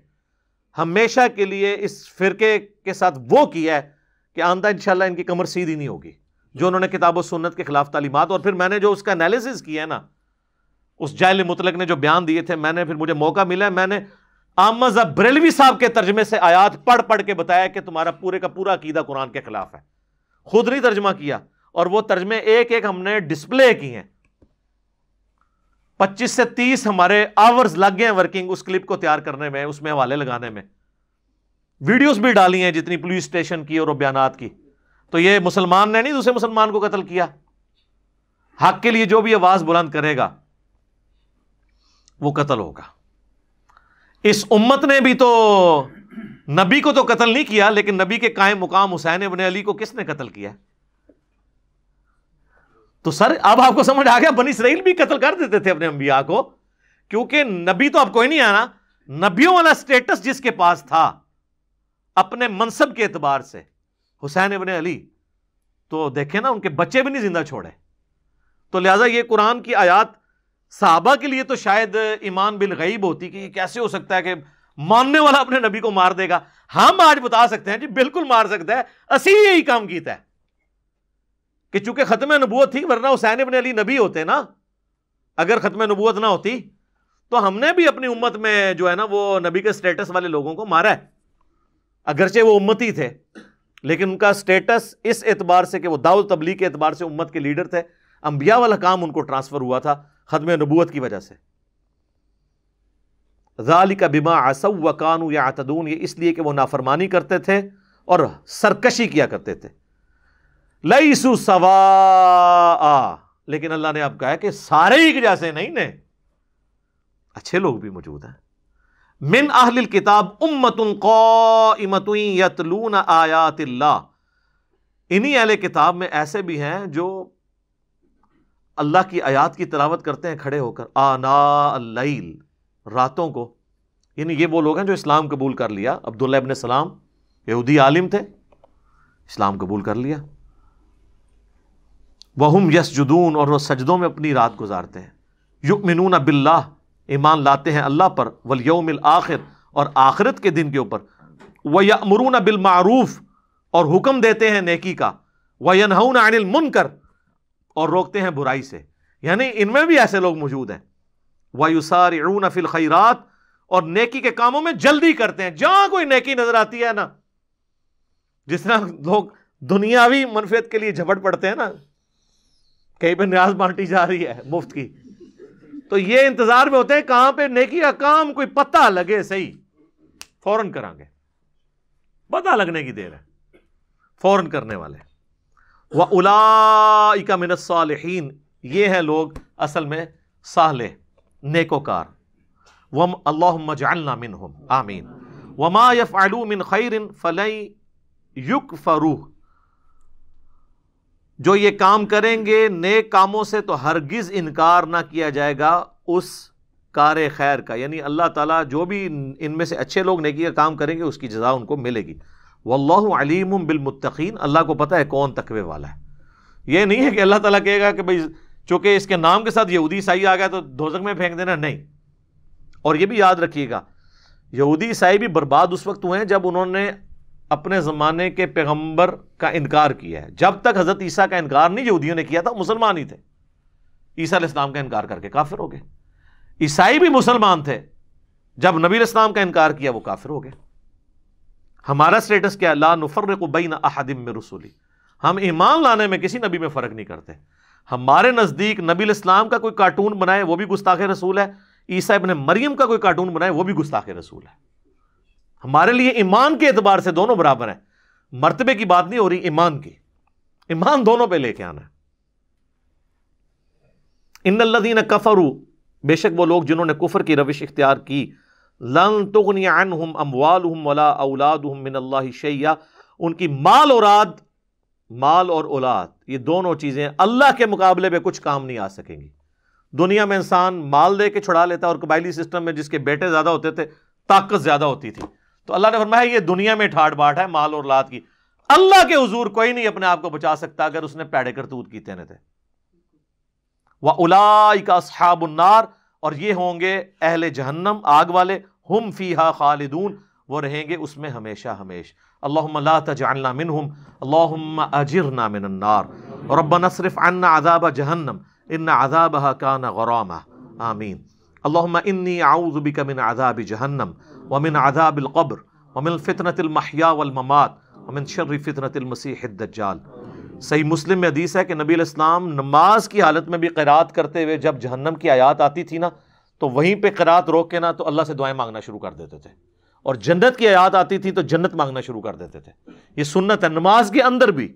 ہمیشہ کے لیے اس فرقے کے ساتھ وہ کیا ہے کہ آندہ انشاءاللہ ان کی کمر سیدھی نہیں ہوگی، جو انہوں نے کتاب و سنت کے خلاف تعلیمات. اور پھر میں نے جو اس کا انالیسس کیا ہے نا، اس جاہل مطلق نے جو بیان دیے تھے، میں نے پھر مجھے موقع ملا، میں نے احمد بریلوی صاحب کے ترجمے سے آیات پڑھ کے بتایا کہ تمہارا پورے کا پورا عقیدہ قرآن کے خلاف ہے. خود نہیں ترجمہ کیا، اور وہ ترجمے ایک ایک ہم نے ڈسپلے کی ہیں. 25 سے 30 ہمارے آورز لگ گئے ہیں ورکنگ اس کلپ کو تیار کرنے میں، اس میں حوالے لگانے میں. ویڈیوز بھی ڈالی ہیں جتنی پولیس اسٹیشن کی اور بیانات کی. تو یہ مسلمان نے نہیں دوسرے مسلمان کو قتل کیا. حق کے لیے جو بھی آواز بلند کرے گا وہ قتل ہوگا. اس امت نے بھی تو نبی کو تو قتل نہیں کیا، لیکن نبی کے قائم مقام حسین ابن علی کو کس نے قتل کیا؟ تو سر اب آپ کو سمجھ آ گیا، بنی اسرائیل بھی قتل کر دیتے تھے اپنے انبیاء کو، کیونکہ نبی تو اب کوئی نہیں آنا. نبیوں والا سٹیٹس جس کے پاس تھا اپنے منصب کے اعتبار سے، حسین ابن علی، تو دیکھیں نا ان کے بچے بھی نہیں زندہ چھوڑے. تو لہٰذا یہ قرآن کی آیات صحابہ کے لیے تو شاید ایمان بالغیب ہوتی کہ یہ کیسے ہو سکتا ہے کہ ماننے والا اپنے نبی کو مار دے گا. ہم آج بتا سکتے ہیں جی بالکل مار سکتا ہے، اسی یہی کام کیتا ہے کہ چونکہ ختم نبوت تھی، ورنہ حسین ابن علی نبی ہوتے نا. اگر ختم نبوت نہ ہوتی تو ہم نے بھی اپنی امت میں جو ہے نا وہ نبی کے سٹیٹس والے لوگوں کو مارا ہے. اگرچہ وہ امتی تھے لیکن ان کا سٹیٹس اس اعتبار سے کہ وہ دعوت تبلیغ کے اعتبار سے امت کے لیڈر تھے. انبیاء والا کام ان کو ٹرانسفر ہوا تھا ختم نبوت کی وجہ سے. ذالک بما عصوا وکانوا یعتدون، یہ اس لیے کہ وہ نافرمانی کرتے تھے اور سرکشی کیا کرتے تھے. لیسوا سواء، لیکن اللہ نے اب کہا کہ سارے ہی جیسے نہیں نے، اچھے لوگ بھی موجود ہیں. من اہل الکتاب امۃ قائمۃ یتلون آیات اللہ، انہی اہل کتاب میں ایسے بھی ہیں جو اللہ کی آیات کی تلاوت کرتے ہیں کھڑے ہو کر، آناء اللیل، راتوں کو. یعنی یہ وہ لوگ ہیں جو اسلام قبول کر لیا. عبداللہ ابن سلام یہودی عالم تھے، اسلام قبول کر لیا. وَهُمْ يَسْجُدُونَ، اور وہ سجدوں میں اپنی رات گزارتے ہیں. يُؤْمِنُونَ بِاللَّهِ، ایمان لاتے ہیں اللہ پر، وَالْيَوْمِ الْآخِرِ، اور آخرت کے دن کے اوپر. وَيَأْمُرُونَ بِالْمَعْرُوفِ، اور حکم دیتے ہیں نیکی کا. وَيَنْهَوْنَ عَنِ الْمُنْكَرِ، اور روکتے ہیں برائی سے. یعنی ان میں بھی ایسے لوگ موجود ہیں. وَيُسَارِعُونَ فِي الْخَيْرَاتِ، اور نیکی کے کاموں میں جلدی کرتے ہیں. جہاں کوئی نیکی نظر آتی ہے نا، جس طرح لوگ دنیاوی منفعت کے لیے جھپٹ پڑتے ہیں نا، کہیں پہ نیاز بانٹی جا رہی ہے مفت کی، تو یہ انتظار میں ہوتے ہیں کہاں پہ نیکی کا کام کوئی پتہ لگے صحیح، فوراً کریں گے. پتہ لگنے کی دیر ہے، فوراً کرنے والے. وَأُولَئِكَ مِنَ الصَّالِحِينَ، یہ ہیں لوگ اصل میں صالح نیکوکار. اللہم اجعلنا منہم، آمین. وَمَا يَفْعَلُوا مِنْ خَيْرٍ فَلَن يُكْفَرُوهُ، جو یہ کام کریں گے نیک کاموں سے تو ہرگز انکار نہ کیا جائے گا اس کار خیر کا. یعنی اللہ تعالیٰ جو بھی ان میں سے اچھے لوگ نیکی کا کام کریں گے اس کی جزا ان کو ملے گی. واللہ علیم بالمتقین، اللہ کو پتہ ہے کون تقوی والا ہے. یہ نہیں ہے کہ اللہ تعالیٰ کہے گا کہ بھئی چونکہ اس کے نام کے ساتھ یہودی عیسائی آ گیا تو دوزخ میں پھینک دینا، نہیں. اور یہ بھی یاد رکھیے گا، یہودی عیسائی بھی برباد اس وقت ہوئے ہیں جب انہوں نے اپنے زمانے کے پیغمبر کا انکار کیا ہے. جب تک حضرت عیسیٰ کا انکار نہیں یہودیوں نے کیا تھا، مسلمان ہی تھے. عیسیٰ علیہ السلام کا انکار کر کے کافر ہو گئے. عیسائی بھی مسلمان تھے، جب نبی علیہ السلام کا انکار کیا وہ کافر ہو گئے. ہمارا سٹیٹس کیا؟ لا نفرق بین احد من رسلی، ہم ایمان لانے میں کسی نبی میں فرق نہیں کرتے. ہمارے نزدیک نبی علیہ السلام کا کوئی کارٹون بنائے وہ بھی گستاخ رسول ہے، عیسیٰ ابن مریم کا کوئی کارٹون بنائے وہ بھی گستاخ رسول ہے. ہمارے لیے ایمان کے اعتبار سے دونوں برابر ہیں. مرتبے کی بات نہیں ہو رہی، ایمان کی. ایمان دونوں پہ لے کے آنا ہے. ان الذین کفروا، بے شک وہ لوگ جنہوں نے کفر کی روش اختیار کی، لن تغنی عنہم اموالہم ولا اولادہم من اللہ شیئا، ان کی مال اور اولاد یہ دونوں چیزیں اللہ کے مقابلے میں کچھ کام نہیں آ سکیں گی۔ دنیا میں انسان مال دے کے چھڑا لیتا، اور قبائلی سسٹم میں جس کے بیٹے زیادہ ہوتے تھے طاقت زیادہ ہوتی تھی، تو اللہ نے فرمایا یہ دنیا میں ٹھاٹ باٹ ہے مال اور اولاد کی، اللہ کے حضور کوئی نہیں اپنے آپ کو بچا سکتا اگر اس نے پیڑے کرتوت کیتے نہ تھے۔ وَأُولَٰئِكَ أَصْحَابُ النَّارِ، اور یہ ہوں گے اہل جہنم آگ والے، ہم فیہا خالدون، وہ رہیں گے اس میں ہمیشہ ہمیش۔ اللہم لا تجعلنا منہم، اللہم اجرنا من النار، ربنا اصرف عنا عذاب جہنم ان عذابها كان غراما، آمین۔ اللہم انی اعوذ بک من عذاب جہنم ومن عذاب القبر ومن فتنة المحیا والممات ومن شر فتنة المسیح الدجال۔ صحیح مسلم میں حدیث ہے کہ نبی علیہ السلام نماز کی حالت میں بھی قرات کرتے ہوئے جب جہنم کی آیات آتی تھی نا تو وہیں پہ قرات روک کے نا تو اللہ سے دعائیں مانگنا شروع کر دیتے تھے، اور جنت کی آیات آتی تھی تو جنت مانگنا شروع کر دیتے تھے۔ یہ سنت ہے نماز کے اندر بھی،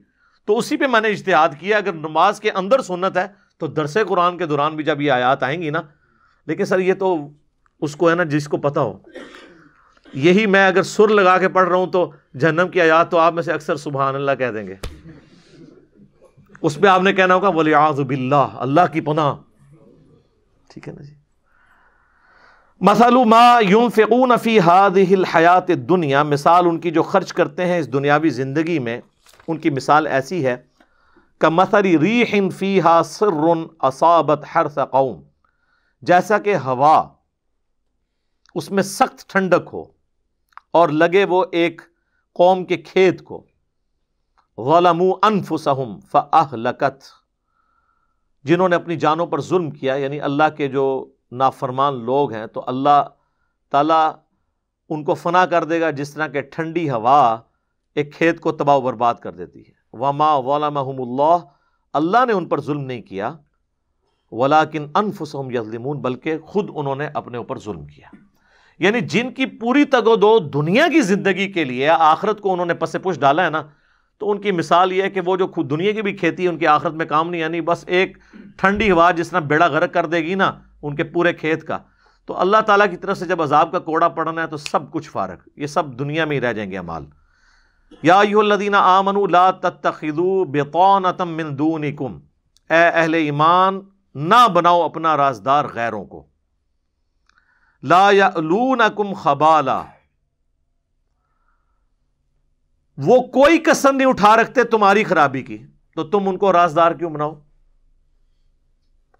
تو اسی پہ میں نے اجتہاد کیا، اگر نماز کے اندر سنت ہے تو درس قرآن کے دوران بھی جب یہ آیات آئیں گی نا، لیکن سر یہ تو اس کو ہے نا جس کو پتہ ہو، یہی میں اگر سر لگا کے پڑھ رہا ہوں تو جہنم کی آیات تو آپ میں سے اکثر سبحان اللہ کہہ دیں گے، اس پہ آپ نے کہنا ہوگا وَلِعَاذُ بِاللَّہ، اللہ کی پناہ، ٹھیک ہے نا جی۔ مثل ما ينفقون فی هذه الحیات الدنیا، مثال ان کی جو خرچ کرتے ہیں اس دنیاوی زندگی میں، ان کی مثال ایسی ہے کمثل ریح فیہا سر اصابت حرث قوم، جیسا کہ ہوا اس میں سخت ٹھنڈک ہو اور لگے وہ ایک قوم کے کھیت کو، ظلموا انفسہم فاہلکت، جنہوں نے اپنی جانوں پر ظلم کیا، یعنی اللہ کے جو نافرمان لوگ ہیں تو اللہ تعالیٰ ان کو فنا کر دے گا جس طرح کہ ٹھنڈی ہوا ایک کھیت کو تباہ و برباد کر دیتی ہے۔ وما ظلمہم اللہ، اللہ نے ان پر ظلم نہیں کیا، ولیکن انفسہم یظلمون، بلکہ خود انہوں نے اپنے اوپر ظلم کیا۔ یعنی جن کی پوری تگ و دو دنیا کی زندگی کے لیے آخرت کو انہوں نے پس پش ڈالا ہے نا، تو ان کی مثال یہ ہے کہ وہ جو خود دنیا کی بھی کھیتی ہے ان کی آخرت میں کام نہیں آنی، بس ایک ٹھنڈی ہوا جس طرح بیڑا غرق کر دے گی نا ان کے پورے کھیت کا، تو اللہ تعالیٰ کی طرف سے جب عذاب کا کوڑا پڑنا ہے تو سب کچھ فارغ، یہ سب دنیا میں ہی رہ جائیں گے اعمال۔ یا ایھا الذین آمنوا لا تتخذوا بطانۃ من دونکم، اے اہل ایمان نہ بناؤ اپنا رازدار غیروں کو، لا یألونکم خبالا، وہ کوئی کسر نہیں اٹھا رکھتے تمہاری خرابی کی، تو تم ان کو رازدار کیوں بناؤ؟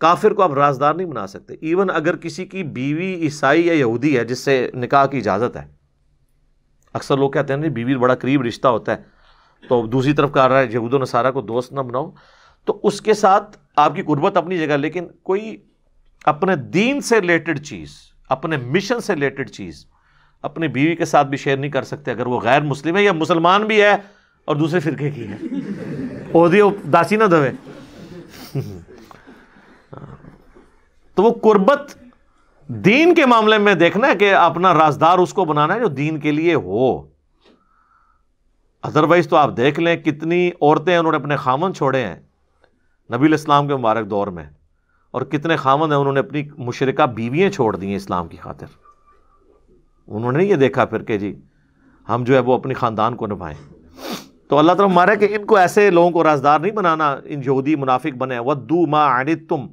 کافر کو آپ رازدار نہیں بنا سکتے، ایون اگر کسی کی بیوی عیسائی یا یہودی ہے جس سے نکاح کی اجازت ہے، اکثر لوگ کہتے ہیں نہیں بیوی بڑا قریب رشتہ ہوتا ہے تو دوسری طرف کہہ رہا ہے یہود و نصارہ کو دوست نہ بناؤ، تو اس کے ساتھ آپ کی قربت اپنی جگہ، لیکن کوئی اپنے دین سے ریلیٹڈ چیز، اپنے مشن سے ریلیٹڈ چیز اپنی بیوی کے ساتھ بھی شیئر نہیں کر سکتے، اگر وہ غیر مسلم ہے یا مسلمان بھی ہے اور دوسرے فرقے کی ہے، اودیو داسی نہ دوے، تو وہ قربت دین کے معاملے میں دیکھنا ہے کہ اپنا رازدار اس کو بنانا ہے جو دین کے لیے ہو، ادروائز تو آپ دیکھ لیں کتنی عورتیں انہوں نے اپنے خامن چھوڑے ہیں نبی علیہ السلام کے مبارک دور میں، اور کتنے خامن ہیں انہوں نے اپنی مشرکہ بیویاں چھوڑ دی ہیں اسلام کی خاطر، انہوں نے یہ دیکھا پھر کہ جی ہم جو ہے وہ اپنی خاندان کو نبھائیں۔ تو اللہ تعالیٰ ہمارا کہ ان کو ایسے لوگوں کو رازدار نہیں بنانا، ان یہودی منافق بنے، وَدُّوا مَا عَنِتُّمْ،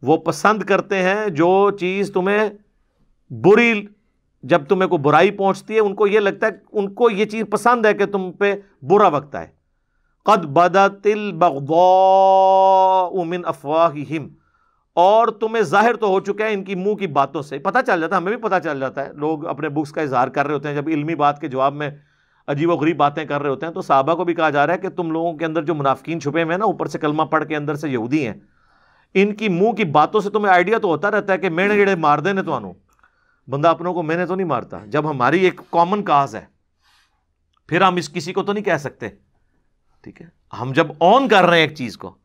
وہ پسند کرتے ہیں جو چیز تمہیں بری، جب تمہیں کوئی برائی پہنچتی ہے ان کو یہ لگتا ہے، ان کو یہ چیز پسند ہے کہ تم پہ برا وقت آئے۔ قَدْ بَدَتِ الْبَغْضَاءُ مِنْ أَفْوَاهِهِمْ، اور تمہیں ظاہر تو ہو چکا ہے ان کی منہ کی باتوں سے، پتہ چل جاتا ہے، ہمیں بھی پتہ چل جاتا ہے، لوگ اپنے بکس کا اظہار کر رہے ہوتے ہیں، جب علمی بات کے جواب میں عجیب و غریب باتیں کر رہے ہوتے ہیں تو صحابہ کو بھی کہا جا رہا ہے کہ تم لوگوں کے اندر جو منافقین چھپے ہوئے ہیں نا، اوپر سے کلمہ پڑھ کے اندر سے یہودی ہیں، ان کی منہ کی باتوں سے تمہیں آئیڈیا تو ہوتا رہتا ہے کہ میں نے جڑے مار دینے تو آنو، بندہ اپنوں کو میں نے تو نہیں مارتا، جب ہماری ایک کامن کاز ہے پھر ہم اس کسی کو تو نہیں کہہ سکتے، ٹھیک ہے، ہم جب آن کر رہے ہیں ایک چیز کو،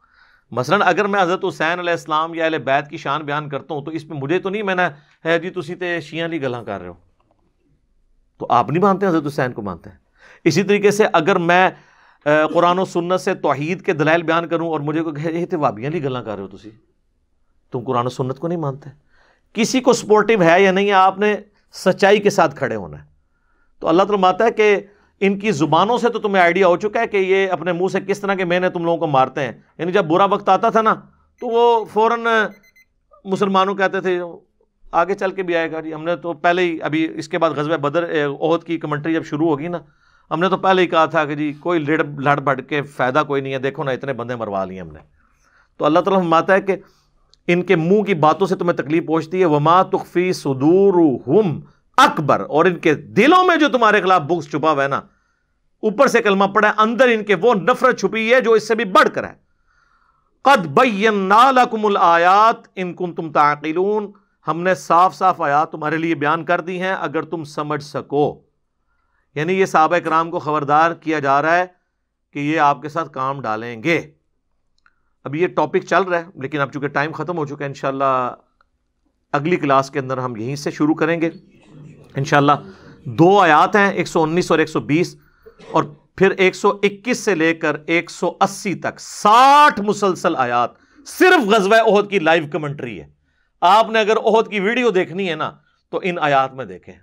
مثلا اگر میں حضرت حسین علیہ السلام یا اہل بیت کی شان بیان کرتا ہوں تو اس میں مجھے تو نہیں میں نے ہے جی تسی تے شیعہ لی گلاں کر رہے ہو، تو آپ نہیں مانتے حضرت حسین کو مانتے ہیں۔ اسی طریقے سے اگر میں قرآن و سنت سے توحید کے دلائل بیان کروں اور مجھے کوئی کہے یہ تے وہابیاں لی گلاں کر رہے ہو تسی، تم قرآن و سنت کو نہیں مانتے. کسی کو سپورٹیو ہے یا نہیں ہے, آپ نے سچائی کے ساتھ کھڑے ہونا ہے. تو اللہ تعالیٰ مانتا ہے کہ ان کی زبانوں سے تو تمہیں آئیڈیا ہو چکا ہے کہ یہ اپنے منہ سے کس طرح کے میں نے تم لوگوں کو مارتے ہیں. یعنی جب برا وقت آتا تھا نا تو وہ فوراً مسلمانوں کہتے تھے آگے چل کے بھی آئے گا جی, ہم نے تو پہلے ہی, ابھی اس کے بعد غزوہ بدر احد کی کمنٹری جب شروع ہوگی نا, ہم نے تو پہلے ہی کہا تھا کہ جی کوئی لڑ بڑھ کے فائدہ کوئی نہیں ہے, دیکھو نا اتنے بندے مروا لیے ہم نے. تو اللہ تعالیٰ فرماتا ہے کہ ان کے منہ کی باتوں سے تمہیں تکلیف پہنچتی ہے, وما تخفی صدورہم اکبر, اور ان کے دلوں میں جو تمہارے خلاف بغض چھپا ہوا ہے نا, اوپر سے کلمہ پڑھا ہے, اندر ان کے وہ نفرت چھپی ہے جو اس سے بھی بڑھ کر ہے. قد بینا لکم الآیات ان کنتم تعقلون, ہم نے صاف صاف آیات تمہارے لیے بیان کر دی ہیں اگر تم سمجھ سکو. یعنی یہ صحابہ کرام کو خبردار کیا جا رہا ہے کہ یہ آپ کے ساتھ کام ڈالیں گے. اب یہ ٹاپک چل رہا ہے لیکن اب چونکہ ٹائم ختم ہو چکا ہے, انشاءاللہ اگلی کلاس کے اندر ہم یہیں سے شروع کریں گے انشاءاللہ. 2 آیات ہیں 119 اور 120, اور پھر 121 سے لے کر 180 تک 60 مسلسل آیات صرف غزوہ احد کی لائیو کمنٹری ہے. آپ نے اگر احد کی ویڈیو دیکھنی ہے نا تو ان آیات میں دیکھیں.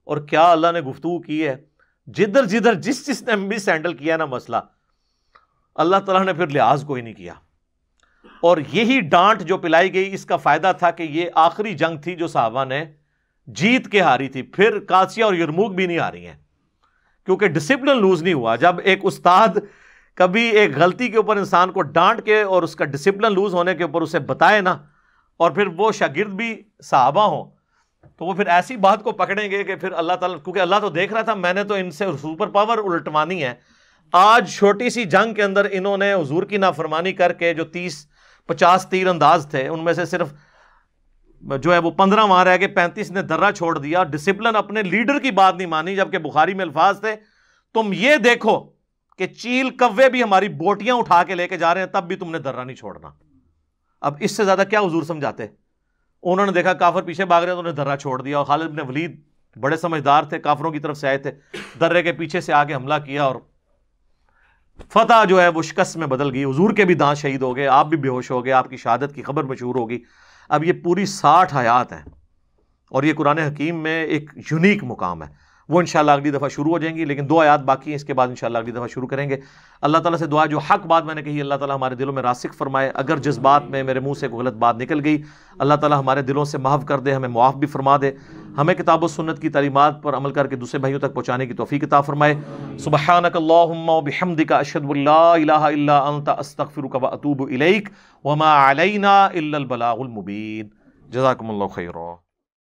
اور کیا اللہ نے گفتگو کی ہے, جدھر جس نے مس ہینڈل کیا نا مسئلہ, اللہ تعالیٰ نے پھر لحاظ کوئی نہیں کیا. اور یہی ڈانٹ جو پلائی گئی اس کا فائدہ تھا کہ یہ آخری جنگ تھی جو صحابہ نے جیت کے ہاری تھی. پھر قادسیہ اور یرموک بھی نہیں ہاری ہیں کیونکہ ڈسپلن لوز نہیں ہوا. جب ایک استاد کبھی ایک غلطی کے اوپر انسان کو ڈانٹ کے اور اس کا ڈسپلن لوز ہونے کے اوپر اسے بتائے نا, اور پھر وہ شاگرد بھی صحابہ ہوں, تو وہ پھر ایسی بات کو پکڑیں گے کہ پھر اللہ تعالیٰ, کیونکہ اللہ تو دیکھ رہا تھا میں نے تو ان سے سپر پاور الٹوانی ہے. آج چھوٹی سی جنگ کے اندر انہوں نے حضور کی نافرمانی کر کے جو 30-50 تیر انداز تھے ان میں سے صرف جو ہے وہ 15 وہاں رہ گئے, 35 نے درہ چھوڑ دیا. ڈسپلن اپنے لیڈر کی بات نہیں مانی, جبکہ بخاری میں الفاظ تھے تم یہ دیکھو کہ چیل کوے بھی ہماری بوٹیاں اٹھا کے لے کے جا رہے ہیں تب بھی تم نے درہ نہیں چھوڑنا. اب اس سے زیادہ کیا حضور سمجھاتے. انہوں نے دیکھا کافر پیچھے بھاگ رہے ہیں تو انہوں نے درہ چھوڑ دیا. اور خالد بن ولید بڑے سمجھدار تھے, کافروں کی طرف سے آئے تھے, درے کے پیچھے سے آگے حملہ کیا اور فتح جو ہے وہ شکست میں بدل گئی. حضور کے بھی دانت شہید ہو گئے, آپ بھی بے ہوش ہو گئے, آپ کی شہادت کی خبر مشہور ہوگی. اب یہ پوری 60 آیات ہیں اور یہ قرآن حکیم میں ایک یونیک مقام ہے. وہ انشاءاللہ اگلی دفعہ شروع ہو جائیں گی, لیکن 2 آیات باقی ہیں, اس کے بعد انشاءاللہ اگلی دفعہ شروع کریں گے. اللہ تعالیٰ سے دعا جو حق بات میں نے کہی اللہ تعالیٰ ہمارے دلوں میں راسخ فرمائے. اگر جس بات میں میرے منہ سے کوئی غلط بات نکل گئی اللہ تعالیٰ ہمارے دلوں سے محو کر دے, ہمیں معاف بھی فرما دے, ہمیں کتاب و سنت کی تعلیمات پر عمل کر کے دوسرے بھائیوں تک پہنچانے کی توفیق عطا فرمائے. سبحانک اللہم و بحمدک اشہد ان لا الہ الا انت استغفرک و اتوب الیک وما علینا الا البلاغ المبین. جزاکم اللہ خیرا.